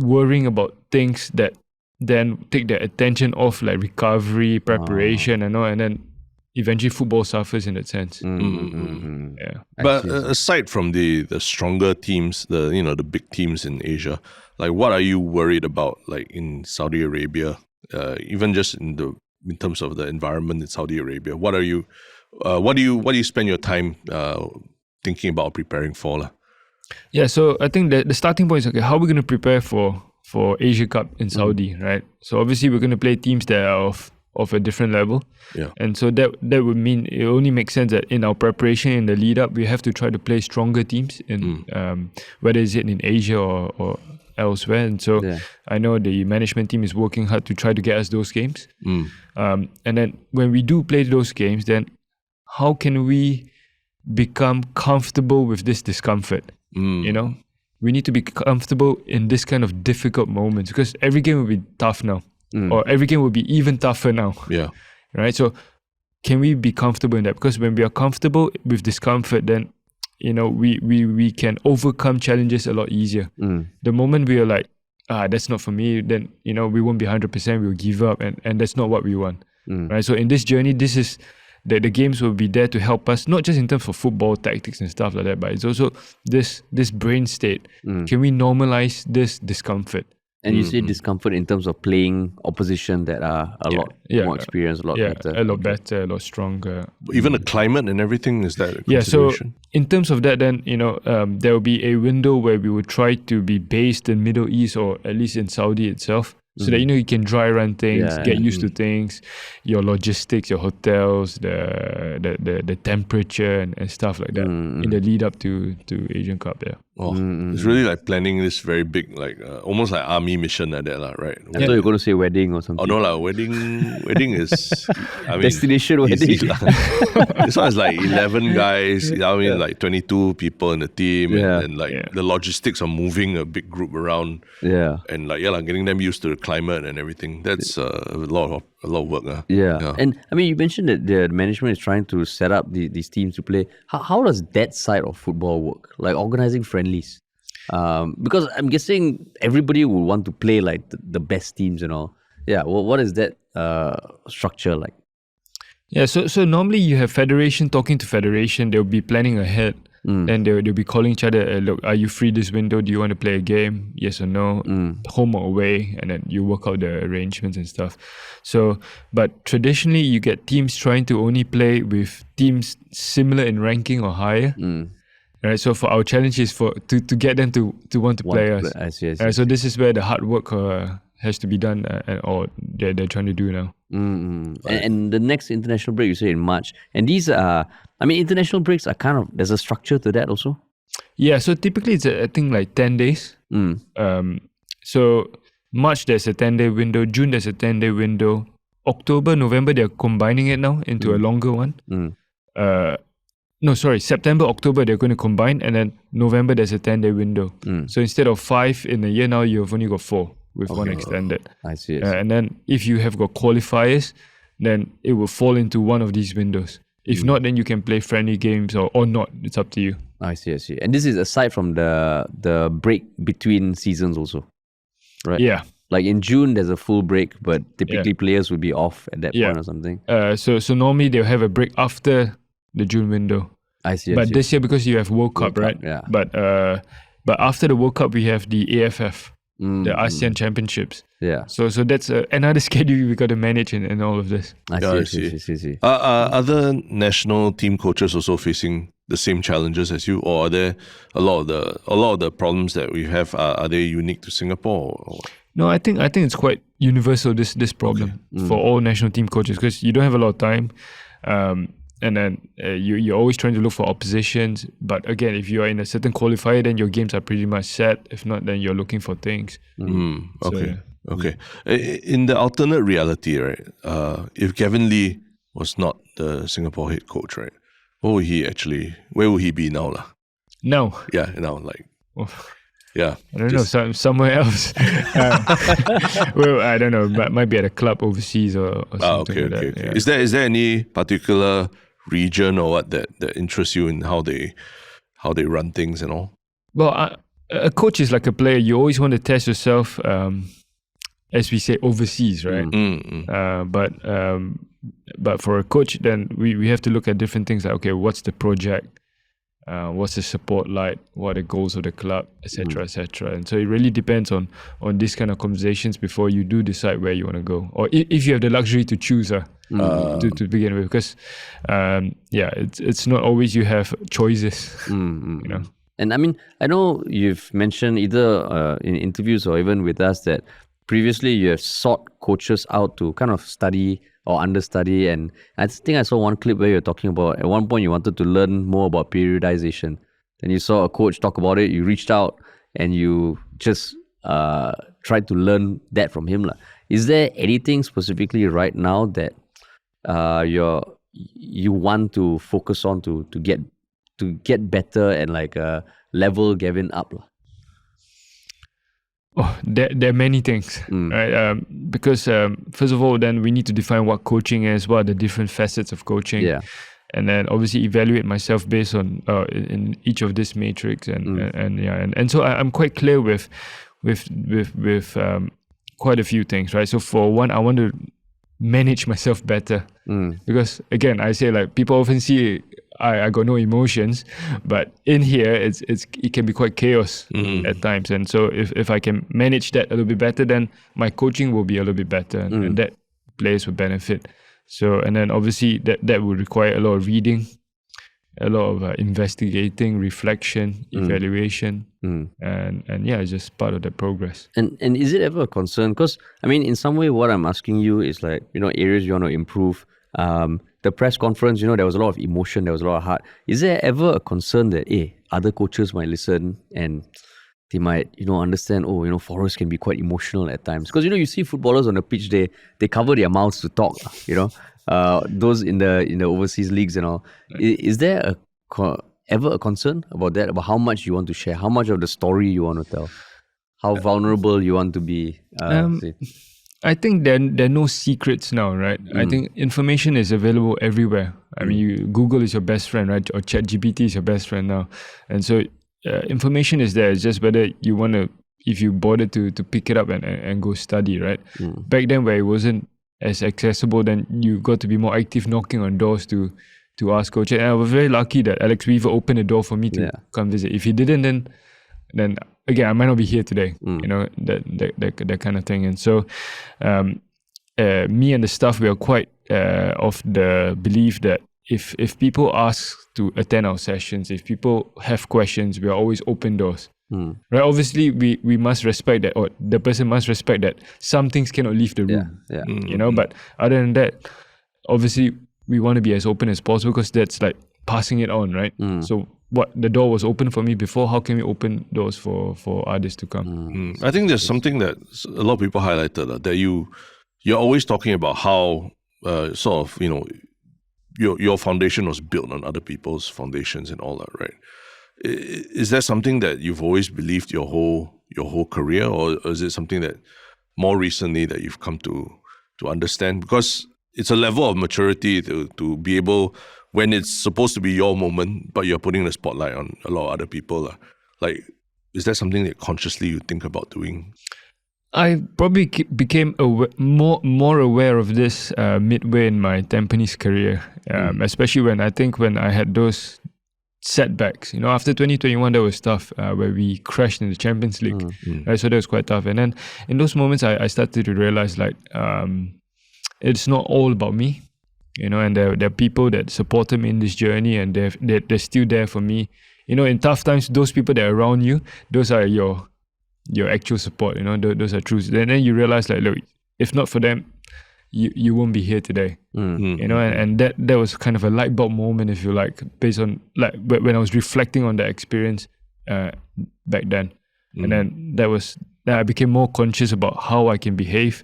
worrying about things that then take their attention off, like recovery, preparation, and all, and then eventually football suffers in that sense. Yeah. But aside from the stronger teams, the big teams in Asia, like what are you worried about, like in Saudi Arabia, even just in terms of the environment in Saudi Arabia? What do you spend your time thinking about preparing for? Yeah, so I think that the starting point is, okay, how are we going to prepare for Asia Cup in Saudi, right? So obviously we're going to play teams that are of a different level. Yeah. And so that would mean it only makes sense that in our preparation, in the lead up, we have to try to play stronger teams in whether it's in Asia or elsewhere. And so I know the management team is working hard to try to get us those games. And then when we do play those games, then how can we become comfortable with this discomfort? We need to be comfortable in this kind of difficult moments, because every game will be tough now, or every game will be even tougher now. Yeah. Right. So can we be comfortable in that? Because when we are comfortable with discomfort, then we can overcome challenges a lot easier. The moment we are like, that's not for me, then we won't be 100%. We'll give up, and that's not what we want. Right. So in this journey, this is the games will be there to help us, not just in terms of football tactics and stuff like that, but it's also this brain state. Can we normalize this discomfort? And you say discomfort in terms of playing opposition that are a lot more experienced, a lot better. A lot better, a lot stronger. Even the climate and everything, is that a So consideration? in terms of that, then, there will be a window where we will try to be based in Middle East or at least in Saudi itself. So that, you can dry run things, get used to things, your logistics, your hotels, the temperature and stuff like that in the lead up to Asian Cup. It's really like planning this very big, like almost like army mission like that, right? I thought you were going to say wedding or something. Oh no, wedding is destination wedding. This one is like 11 guys. Like 22 people in the team, and the logistics of moving a big group around. And getting them used to the climate and everything. That's a lot of work. And you mentioned that the management is trying to set up these teams to play. How does that side of football work? Like organizing friendlies? Because I'm guessing everybody would want to play like the best teams and all. What is that structure like? So normally you have federation talking to federation. They'll be planning ahead. Then they'll be calling each other, look, are you free this window? Do you want to play a game? Yes or no? Home or away? And then you work out the arrangements and stuff. So, but traditionally you get teams trying to only play with teams similar in ranking or higher. Right, so for our challenge is to get them to want to play us. I see. So this is where the hard work has to be done, or they're trying to do now. And the next international break, you say in March. And these international breaks are kind of, there's a structure to that also? Yeah, so typically it's I think like 10 days. So March there's a 10-day window, June there's a 10-day window, October, November they're combining it now into a longer one. September, October they're going to combine, and then November there's a 10-day window. So instead of 5 in a year now, you've only got 4 with one extended. I see. And then if you have got qualifiers, then it will fall into one of these windows. If not, then you can play friendly games or not. It's up to you. I see. And this is aside from the break between seasons also, right? Yeah. Like in June, there's a full break, but typically players will be off at that point or something. So normally they'll have a break after the June window. I see. But this year, because you have World Cup, right? Yeah. But after the World Cup, we have the AFF, the ASEAN Championships. Yeah. So that's another schedule we got to manage in all of this. I see. Are other national team coaches also facing the same challenges as you, or are there a lot of the problems that we have? Are they unique to Singapore? Or? No, I think it's quite universal, this problem for all national team coaches, because you don't have a lot of time. And then you're always trying to look for oppositions. But again, if you are in a certain qualifier, then your games are pretty much set. If not, then you're looking for things. Okay. In the alternate reality, right? If Gavin Lee was not the Singapore head coach, right? Where would he be now? No. Yeah, now, like... Yeah. I don't know, somewhere else. Well, I don't know, might be at a club overseas or something like that. Okay. Is there any particular region or what that interests you in how they run things and all? Well, a coach is like a player. You always want to test yourself, as we say, overseas, right? But for a coach, then we have to look at different things like, okay, what's the project? What's the support like? What are the goals of the club, etc., etc. And so it really depends on these kind of conversations before you do decide where you want to go, or if you have the luxury to choose to begin with. Because it's not always you have choices. You know. And I know you've mentioned either in interviews or even with us that previously you have sought coaches out to kind of study or understudy, and I think I saw one clip where you're talking about at one point you wanted to learn more about periodization. Then you saw a coach talk about it, you reached out and you just tried to learn that from him. Is there anything specifically right now that you want to focus on to get better and level Gavin up? Oh, there are many things, right? Because first of all, then we need to define what coaching is, what are the different facets of coaching, and then obviously evaluate myself based on in each of this matrix, and so I'm quite clear with quite a few things, right? So for one, I want to manage myself better, because again, I say people often see I got no emotions, but in here it can be quite chaos at times. And so if I can manage that a little bit better, then my coaching will be a little bit better, and that players will benefit. So, and then obviously that would require a lot of reading, a lot of investigating, reflection, evaluation, and yeah, it's just part of the progress. And is it ever a concern? Because I mean, in some way, what I'm asking you is like, areas you want to improve. The press conference, there was a lot of emotion, there was a lot of heart. Is there ever a concern that other coaches might listen and they might, understand, Forrest can be quite emotional at times? Because, you see footballers on the pitch, they cover their mouths to talk, those in the overseas leagues and all. Is there ever a concern about that, about how much you want to share, how much of the story you want to tell, how vulnerable you want to be? I think there are no secrets now, right? I think information is available everywhere. I mean, Google is your best friend, right? Or ChatGPT is your best friend now. And so information is there. It's just whether you want to, if you bother to pick it up and go study, right? Back then where it wasn't as accessible, then you got to be more active knocking on doors to ask coach. And I was very lucky that Alex Weaver opened the door for me to come visit. If he didn't, then again, I might not be here today, that kind of thing. And so me and the staff, we are quite of the belief that if people ask to attend our sessions, if people have questions, we are always open doors. Right? Obviously, we must respect that, or the person must respect that some things cannot leave the room. But other than that, obviously, we want to be as open as possible, because that's like passing it on, right? So the door was open for me before, how can we open doors for others to come? I think there's something that a lot of people highlighted, that you're always talking about how your foundation was built on other people's foundations and all that, right? Is that something that you've always believed your whole career, or is it something that more recently that you've come to understand? Because it's a level of maturity to be able, when it's supposed to be your moment, but you're putting the spotlight on a lot of other people. Like, is that something that consciously you think about doing? I probably became more aware of this midway in my Tampines career, especially when I had those setbacks. After 2021, that was tough, where we crashed in the Champions League. Right? So that was quite tough. And then in those moments, I started to realize, like, it's not all about me. And there are people that supported me in this journey, and they're still there for me. In tough times, those people that are around you, those are your actual support. Those are true. Then you realize, like, look, if not for them, you won't be here today. And that was kind of a light bulb moment, if you like, based on, like, when I was reflecting on that experience back then. And then I became more conscious about how I can behave,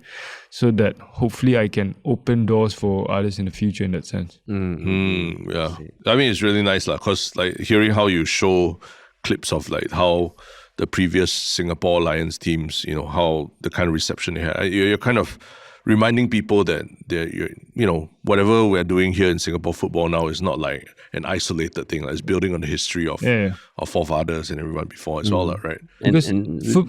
so that hopefully I can open doors for others in the future in that sense. Yeah. I mean, it's really nice, because like hearing how you show clips of like how the previous Singapore Lions teams, how the kind of reception they had. You're kind of reminding people that whatever we're doing here in Singapore football now is not like an isolated thing. Like, it's building on the history of our forefathers and everyone before as well, right? Because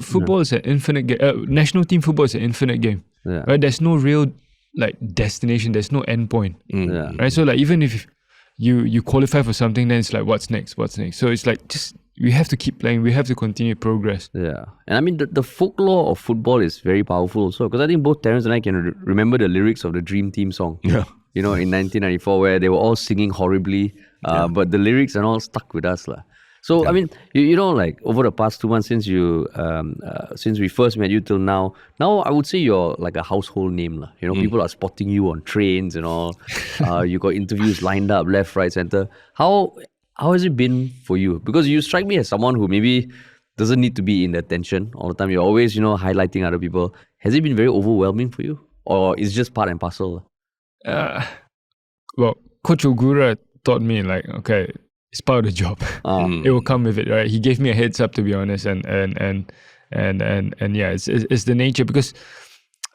football is an infinite game. National team football is an infinite game. Right? There's no real like destination. There's no end point. Right? So like, even if you qualify for something, then it's like, what's next? So it's like, just, we have to keep playing. We have to continue progress. Yeah. And I mean, the folklore of football is very powerful also, because I think both Terence and I can remember the lyrics of the Dream Team song. In 1994, where they were all singing horribly, but the lyrics and all stuck with us. So, I mean, like, over the past 2 months since we first met you till now I would say you're like a household name. People are spotting you on trains and all. You got interviews lined up left, right, center. How has it been for you? Because you strike me as someone who maybe doesn't need to be in the attention all the time. You're always, highlighting other people. Has it been very overwhelming for you? Or is it just part and parcel? Well, Coach Ogura taught me, like, okay, it's part of the job. It will come with it, right? He gave me a heads up, to be honest, and yeah, it's the nature, because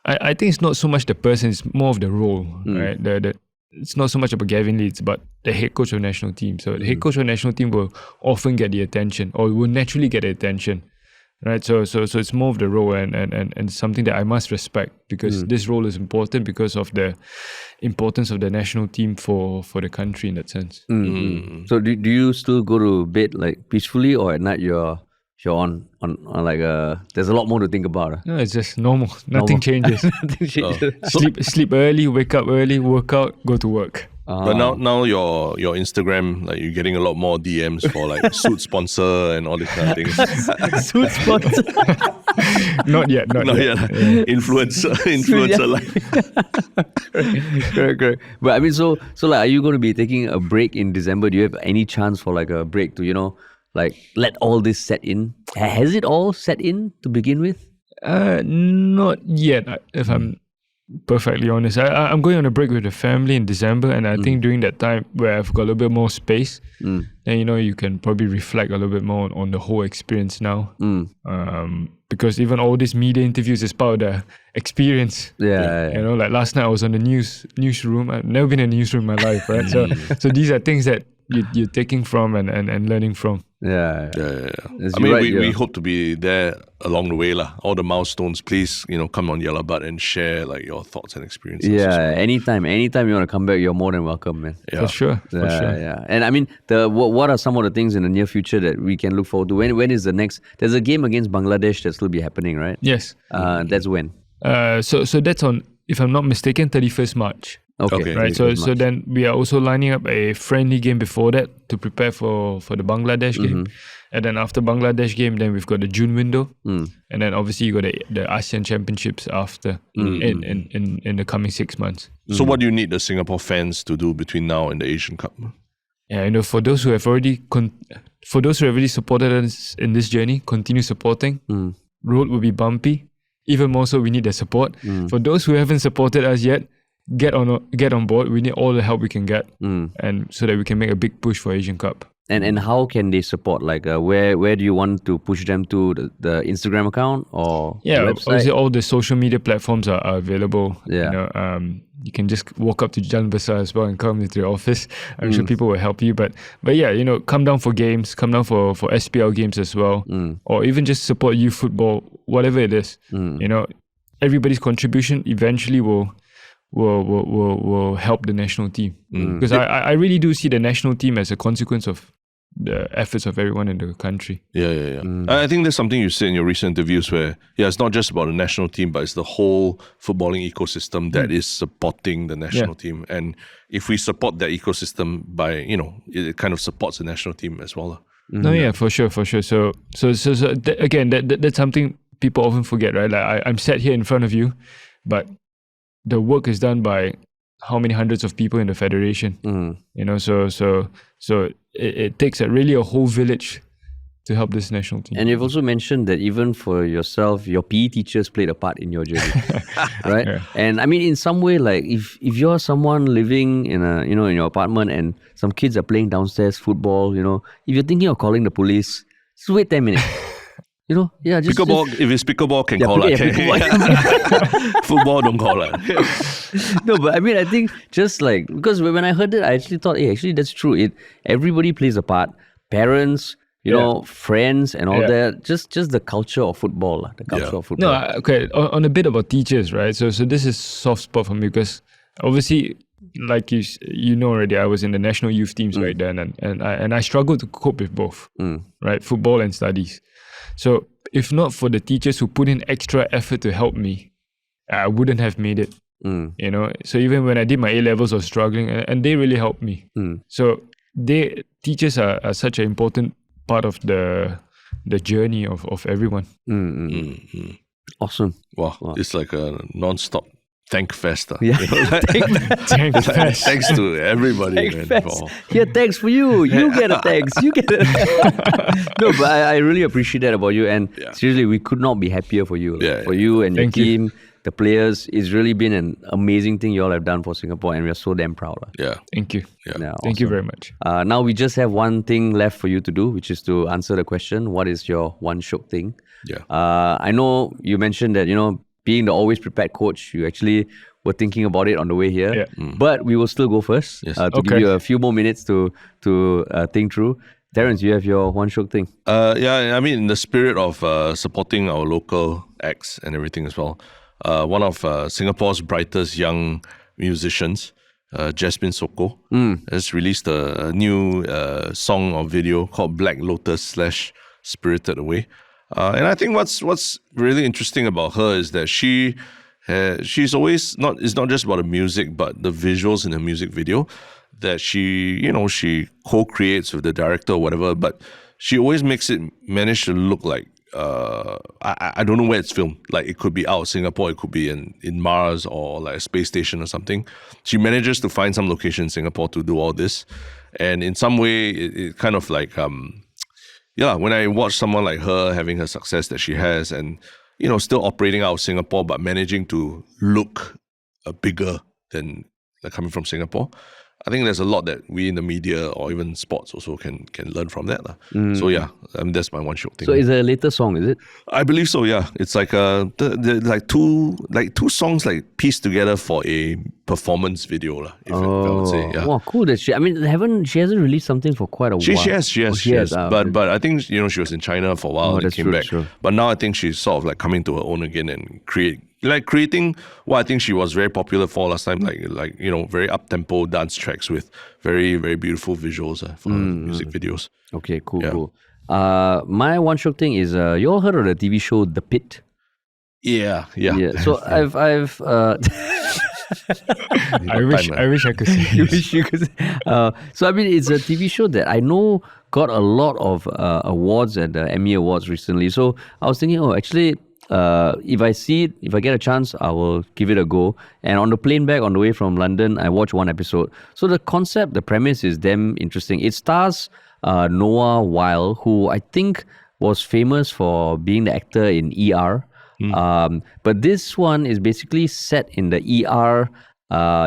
I think it's not so much the person, it's more of the role, right? It's not so much about Gavin Lee, it's about the head coach of the national team. So the head coach of the national team will often get the attention, or will naturally get the attention. right? So it's more of the role and something that I must respect, because this role is important because of the importance of the national team for the country in that sense. So do you still go to bed like peacefully, or at night you're on like there's a lot more to think about? No, it's just normal. Nothing changes. Nothing changes. Sleep early, wake up early, work out, go to work. But now your Instagram, like you're getting a lot more DMs for like suit sponsor and all this kind of things. Suit sponsor. Not yet. Influencer life. Correct. But I mean, so like, are you going to be taking a break in December? Do you have any chance for like a break to, like let all this set in? Has it all set in to begin with? Not yet, if I'm perfectly honest. I'm going on a break with the family in December, and I think during that time where I've got a little bit more space, then you can probably reflect a little bit more on the whole experience now. Because even all these media interviews is part of the experience. Yeah. Like last night I was on the newsroom. I've never been in a newsroom in my life, right? So these are things that you're taking from and learning from. Yeah. I mean, we hope to be there along the way lah. All the milestones, please, come on 𝗿𝙗𝗏 and share like your thoughts and experiences. Yeah, anytime you want to come back, you're more than welcome, man. Yeah. For sure. Yeah. And I mean, what are some of the things in the near future that we can look forward to? When is the next? There's a game against Bangladesh that's still be happening, right? Yes. That's when. So that's on, if I'm not mistaken, 31st March. Okay. Right. So then we are also lining up a friendly game before that to prepare for the Bangladesh game. And then after Bangladesh game, then we've got the June window. And then obviously you got the ASEAN Championships after in the coming 6 months. So what do you need the Singapore fans to do between now and the Asian Cup? Yeah, for those who have already supported us in this journey, continue supporting. Road will be bumpy. Even more so, we need the support. For those who haven't supported us yet, get on board. We need all the help we can get, and so that we can make a big push for Asian Cup. And how can they support? Like where do you want to push them to? The Instagram account or the website? Obviously all the social media platforms are available. Yeah. You can just walk up to 𝗙𝗏𝗏 as well and come into the office. I'm sure people will help you. But yeah, come down for games, come down for SPL games as well, or even just support youth football, whatever it is. Everybody's contribution eventually will help the national team, because I really do see the national team as a consequence of the efforts of everyone in the country. Yeah. I think there's something you said in your recent interviews where, it's not just about the national team, but it's the whole footballing ecosystem that is supporting the national team. And if we support that ecosystem by, it kind of supports the national team as well. No, yeah, for sure. So again, that's something people often forget, right? Like I'm sat here in front of you, but the work is done by how many hundreds of people in the federation, so it takes really a whole village to help this national team. And you've also mentioned that even for yourself, your PE teachers played a part in your journey, right? Yeah. And I mean, in some way, like if you're someone living in in your apartment and some kids are playing downstairs football, if you're thinking of calling the police, just wait 10 minutes. Just pickleball. If it's pickleball, can call it. Football, don't call it. No, but I mean, I think just like, because when I heard it, I actually thought, actually that's true. Everybody plays a part. Parents, friends, and all that. Just the culture of football. The culture of football. No, okay. On a bit about teachers, right? So this is soft spot for me, because obviously, like you know already, I was in the national youth teams right then, and I struggled to cope with both, right? Football and studies. So if not for the teachers who put in extra effort to help me, I wouldn't have made it. So even when I did my A-levels, I was struggling, and they really helped me. So teachers are such an important part of the journey of everyone. Awesome. Wow. It's like a non-stop thank fest. Yeah. Thanks to everybody. Thanks for you. You get a thanks. You get it. No, but I really appreciate that about you. And seriously, we could not be happier for you. For you and your team, the players. It's really been an amazing thing you all have done for Singapore, and we are so damn proud. Yeah. Thank you. Yeah. Thank you very much. Now we just have one thing left for you to do, which is to answer the question, what is your one Shiok thing? Yeah. I know you mentioned that, being the always prepared coach, you actually were thinking about it on the way here. But we will still go first to give you a few more minutes to think through. Terence, you have your one Shiok thing. Yeah, I mean, in the spirit of supporting our local acts and everything as well, one of Singapore's brightest young musicians, 𝗬𝗫𝗪𝗀𝗀, has released a new song or video called Black Lotus/Spirited Away. And I think what's really interesting about her is that she's always it's not just about the music, but the visuals in the music video that she co-creates with the director or whatever, but she always manage to look like I don't know where it's filmed. Like it could be out of Singapore, it could be in Mars or like a space station or something. She manages to find some location in Singapore to do all this. And in some way, it kind of like, when I watch someone like her having her success that she has and, still operating out of Singapore, but managing to look bigger than coming from Singapore, I think there's a lot that we in the media or even sports also can learn from that. So yeah, that's my one Shiok thing. So it's a later song, is it? I believe so. Yeah, it's like two songs like pieced together for a performance video, if I would say. Yeah. Wow, cool. That she hasn't released something for quite a while. She has. But I think she was in China for a while and came back. True. But now I think she's sort of like coming to her own again and creating what I think she was very popular for last time, like very up-tempo dance tracks with very, very beautiful visuals for music videos. Okay, cool. My one Shiok thing is, you all heard of the TV show The Pit? Yeah. So I've I wish I could see. You wish you could. So I mean, it's a TV show that I know got a lot of awards at the Emmy Awards recently. So I was thinking, actually, if I get a chance, I will give it a go. And on the plane back on the way from London, I watched one episode. So the premise is damn interesting. It stars Noah Weil, who I think was famous for being the actor in ER. But this one is basically set in the ER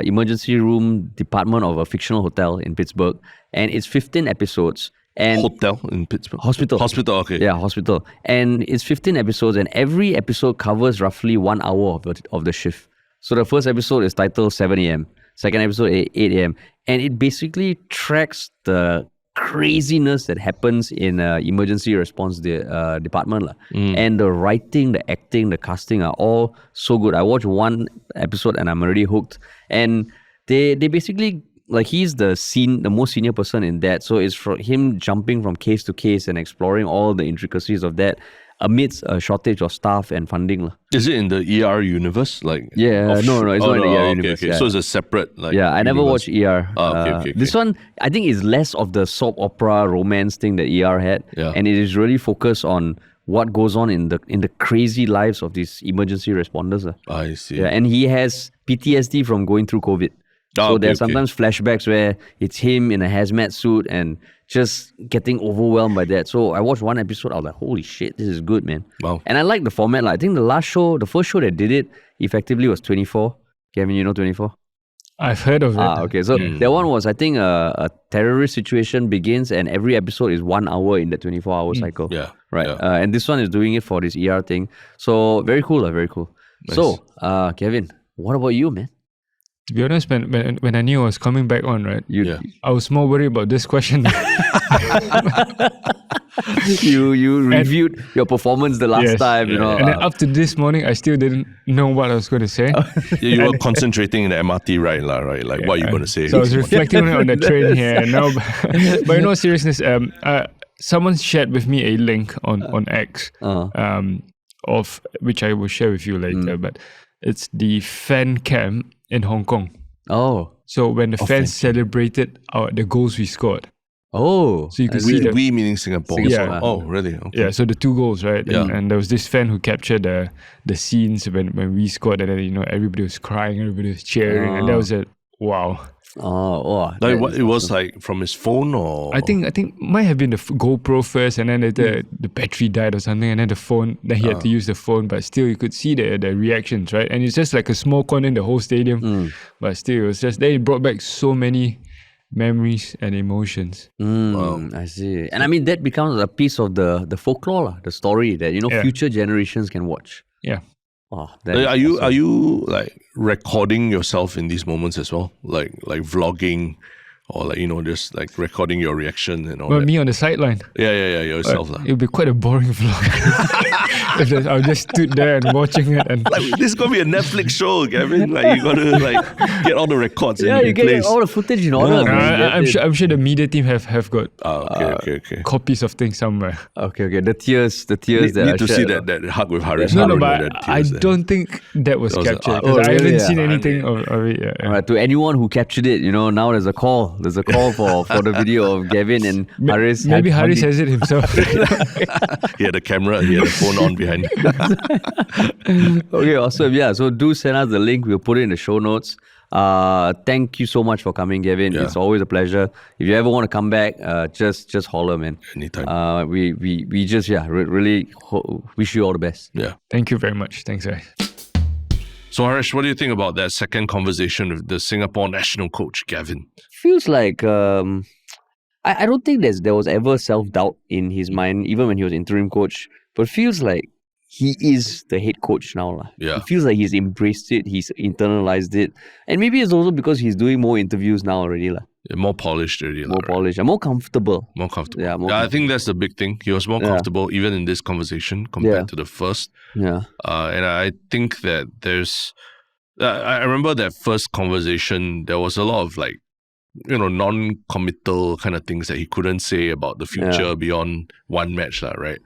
emergency room department of a fictional hotel in Pittsburgh, and it's 15 episodes. And hotel in Pittsburgh? Hospital, okay. Yeah, hospital. And it's 15 episodes, and every episode covers roughly 1 hour of the shift. So the first episode is titled 7 a.m., second episode 8 a.m., and it basically tracks the craziness that happens in emergency response department. And the writing, the acting, the casting are all so good. I watched one episode and I'm already hooked. And they basically, like, he's the most senior person in that. So it's for him jumping from case to case and exploring all the intricacies of that amidst a shortage of staff and funding. Is it in the ER universe? No, it's not in the ER universe. Okay. Yeah. So it's a separate I never watched ER. Okay. This one, I think, is less of the soap opera romance thing that ER had. Yeah. And it is really focused on what goes on in the crazy lives of these emergency responders. I see. Yeah, and he has PTSD from going through COVID. So there's sometimes flashbacks where it's him in a hazmat suit and just getting overwhelmed by that. So I watched one episode, I was like, holy shit, this is good, man. Wow. And I like the format. I think the first show that did it effectively was 24. Kevin, you know 24? I've heard of it. Okay. So that one was, I think, a terrorist situation begins and every episode is 1 hour in the 24-hour cycle. Yeah. Right. Yeah. And this one is doing it for this ER thing. So very cool. Very cool. Nice. So, Kevin, what about you, man? To be honest, when I knew I was coming back on, right? I was more worried about this question. You reviewed your performance the last time, you know. And then up to this morning, I still didn't know what I was going to say. You were concentrating in the MRT ride, right? Like, what are you going to say? So I was reflecting on the train here. No, but in all seriousness, someone shared with me a link on X, of which I will share with you later. But it's the fan cam in Hong Kong. Oh. So when the fans celebrated the goals we scored. Oh. So you could see we meaning Singapore. Yeah. Oh, really? Okay. Yeah, so the 2 goals, right? Yeah. And there was this fan who captured the scenes when we scored, and then, everybody was crying, everybody was cheering, and that was it. Wow. Like what, it was like from his phone, or I think might have been the GoPro first, and then the battery died or something, and then the phone. Then he had to use the phone, but still you could see the reactions, right? And it's just like a small corner in the whole stadium, but still it was just it brought back so many memories and emotions. Wow. I see. And I mean that becomes a piece of the folklore, the story that future generations can watch. Yeah. Oh, are you like recording yourself in these moments as well, like vlogging, or like, just like recording your reaction and all Well, that. me on the sideline. Yeah, yourself. It would be quite a boring vlog. I just stood there and watching it. And like, this is going to be a Netflix show, Gavin. Like, you got to like get all the records you in get place. all the footage in order. I'm sure the media team have got Okay. copies of things somewhere. Okay. The tears that Need are to see shared. that hug with 𝗲𝗲. No, Harun, but that I tears there. don't think that was captured. oh, I really? haven't seen Yeah. anything of it yet. All right, to anyone who captured it, now there's a call. There's a call for the video of Gavin and 𝗲𝗲. Maybe 𝗲𝗲 has it himself. He had the camera, he had the phone on behind. Okay, awesome. Yeah, so do send us the link. We'll put it in the show notes. Thank you so much for coming, Gavin. Yeah. It's always a pleasure. If you ever want to come back, just holler, man. Anytime. We just really wish you all the best. Yeah. Thank you very much. Thanks, guys. So, Harish, what do you think about that second conversation with the Singapore national coach, Gavin? Feels like I don't think there was ever self-doubt in his mind, even when he was interim coach. But feels like he is the head coach now. Yeah. It feels like he's embraced it, he's internalized it. And maybe it's also because he's doing more interviews now already. Yeah, more polished already. More polished and more comfortable. More comfortable. Yeah, I think that's the big thing. He was more comfortable even in this conversation compared to the first. Yeah. And I think that there's... I remember that first conversation, there was a lot of like, non-committal kind of things that he couldn't say about the future beyond one match, right?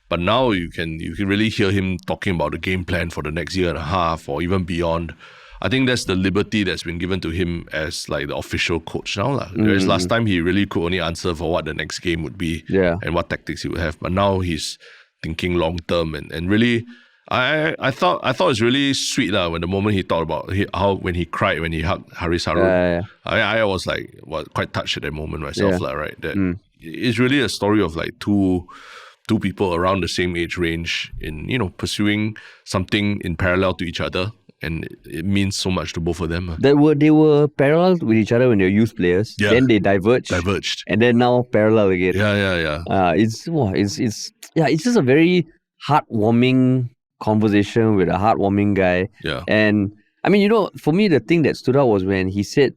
But now you can really hear him talking about the game plan for the next year and a half or even beyond. I think that's the liberty that's been given to him as like the official coach now. Whereas last time he really could only answer for what the next game would be and what tactics he would have. But now he's thinking long term and really... I thought it's really sweet when the moment he talked about how when he cried when he hugged 𝗲𝗲 Harun. I was like quite touched at that moment myself, right? That it's really a story of like two people around the same age range in pursuing something in parallel to each other, and it means so much to both of them. They were parallel with each other when they were youth players. Yeah. Then they diverged, and then now parallel again. It's just a very heartwarming conversation with a heartwarming guy. Yeah. And I mean, for me, the thing that stood out was when he said,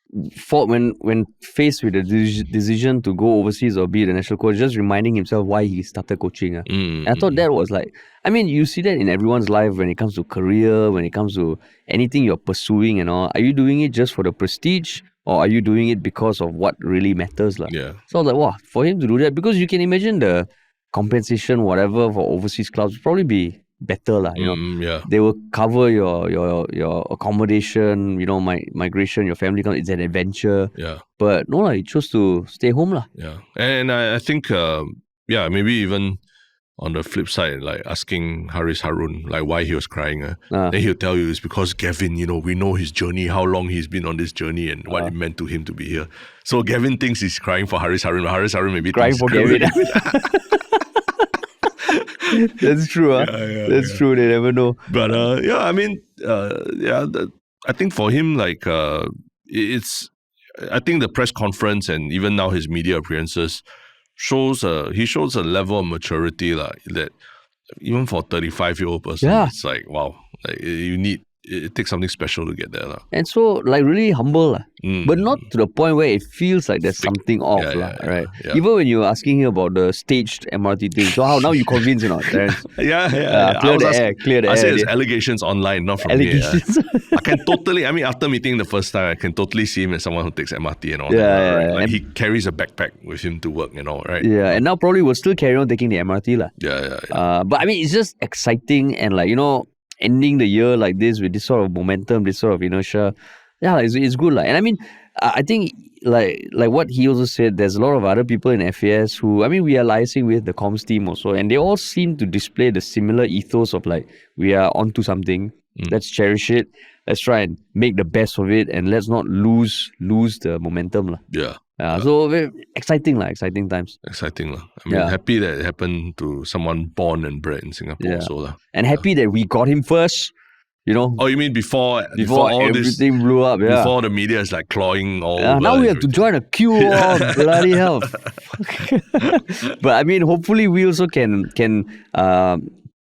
when faced with the decision to go overseas or be the national coach, just reminding himself why he started coaching. And I thought that was like, I mean, you see that in everyone's life when it comes to career, when it comes to anything you're pursuing and all. Are you doing it just for the prestige, or are you doing it because of what really matters? Yeah. So I was like, wow, for him to do that, because you can imagine the compensation, whatever, for overseas clubs would probably be better. They will cover your accommodation, migration, your family. It's an adventure. Yeah. But no, he chose to stay home. Yeah. And I think, maybe even on the flip side, like asking 𝗲𝗲 Harun, like why he was crying. Then he'll tell you it's because Gavin, we know his journey, how long he's been on this journey and what it meant to him to be here. So Gavin thinks he's crying for 𝗲𝗲 Harun, but 𝗲𝗲 Harun maybe crying for Gavin. That's true. That's true. They never know. But I think for him, like I think the press conference and even now his media appearances shows a level of maturity that even for a 35-year-old person, it's like wow, like it takes something special to get there. And so like really humble. But not to the point where it feels like there's something off. Right? Yeah. Even when you're asking him about the staged MRT thing. So how now you convince Terence? Clear the air. I say it's allegations online, not from me. I can totally, after meeting the first time, I can totally see him as someone who takes MRT and all that. Right? Like he carries a backpack with him to work and all, right? Yeah, and now probably will still carry on taking the MRT. Yeah. But I mean, it's just exciting and like, ending the year like this with this sort of momentum, this sort of inertia, it's good. And I mean, I think like what he also said, there's a lot of other people in FAS who, we are liaising with the comms team also, and they all seem to display the similar ethos of like, we are onto something, let's cherish it, let's try and make the best of it, and let's not lose the momentum. So very exciting times. Exciting. Happy that it happened to someone born and bred in Singapore also. And happy that we got him first. Oh, you mean before all everything this, blew up? Yeah. Before the media is like clawing all over. Now we have to join a queue. Bloody hell. But hopefully we also can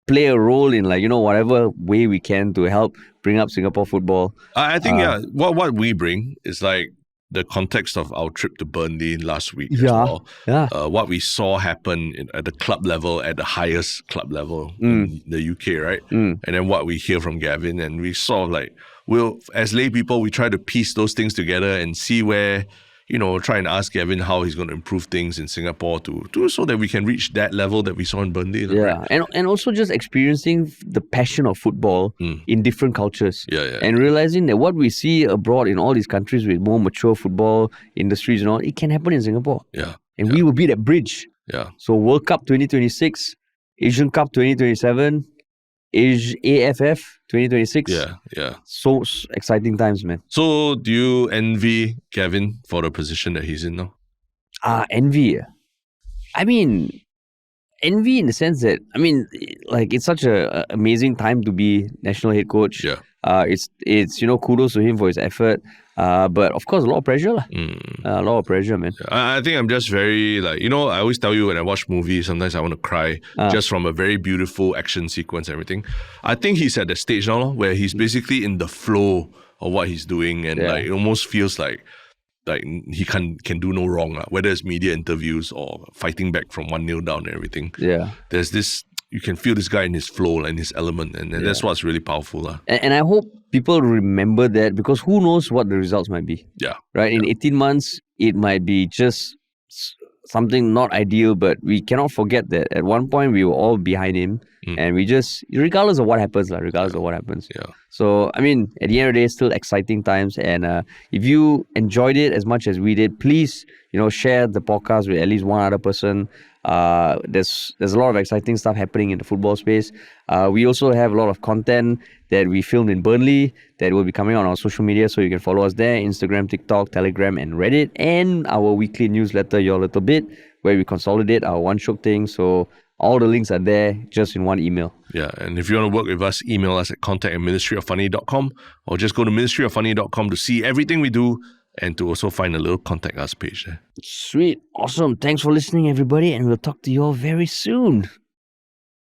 play a role in whatever way we can to help bring up Singapore football. I think what we bring is like the context of our trip to Burnley last week as well. What we saw happen at the club level, at the highest club level in the UK, right? And then what we hear from Gavin, and we sort of like, as lay people, we try to piece those things together and see where, try and ask Gavin how he's going to improve things in Singapore to so that we can reach that level that we saw in Burnley. Yeah, right? and also just experiencing the passion of football in different cultures. And realizing that what we see abroad in all these countries with more mature football industries and all, it can happen in Singapore. And we will be that bridge. So World Cup 2026, Asian Cup 2027, AFF 2026. So exciting times, man. So do you envy Gavin for the position that he's in now? Envy. I mean, envy in the sense that, it's such a amazing time to be national head coach. It's kudos to him for his effort. But of course, a lot of pressure. A lot of pressure, man. I think I'm just very I always tell you when I watch movies, sometimes I want to cry just from a very beautiful action sequence and everything. I think he's at the stage now where he's basically in the flow of what he's doing, and it almost feels like he can do no wrong, whether it's media interviews or fighting back from 1-0 down and everything. There's this, you can feel this guy in his flow and his element, and that's what's really powerful. And I hope people remember that, because who knows what the results might be. Right? In 18 months, it might be just something not ideal, but we cannot forget that at one point we were all behind him, and we just, regardless of what happens. So, at the end of the day, still exciting times. And if you enjoyed it as much as we did, please, share the podcast with at least one other person. There's a lot of exciting stuff happening in the football space. We also have a lot of content that we filmed in Burnley that will be coming on our social media, so you can follow us there: Instagram, TikTok, Telegram, and Reddit, and our weekly newsletter, 𝗀𝙁𝗍𝗵𝗶, where we consolidate our one Shiok Thing. So all the links are there just in one email. And if you want to work with us, email us at contact@ministryoffunny.com, or just go to ministryoffunny.com to see everything we do, and to also find a little contact us page there. Sweet. Awesome. Thanks for listening, everybody, and we'll talk to you all very soon.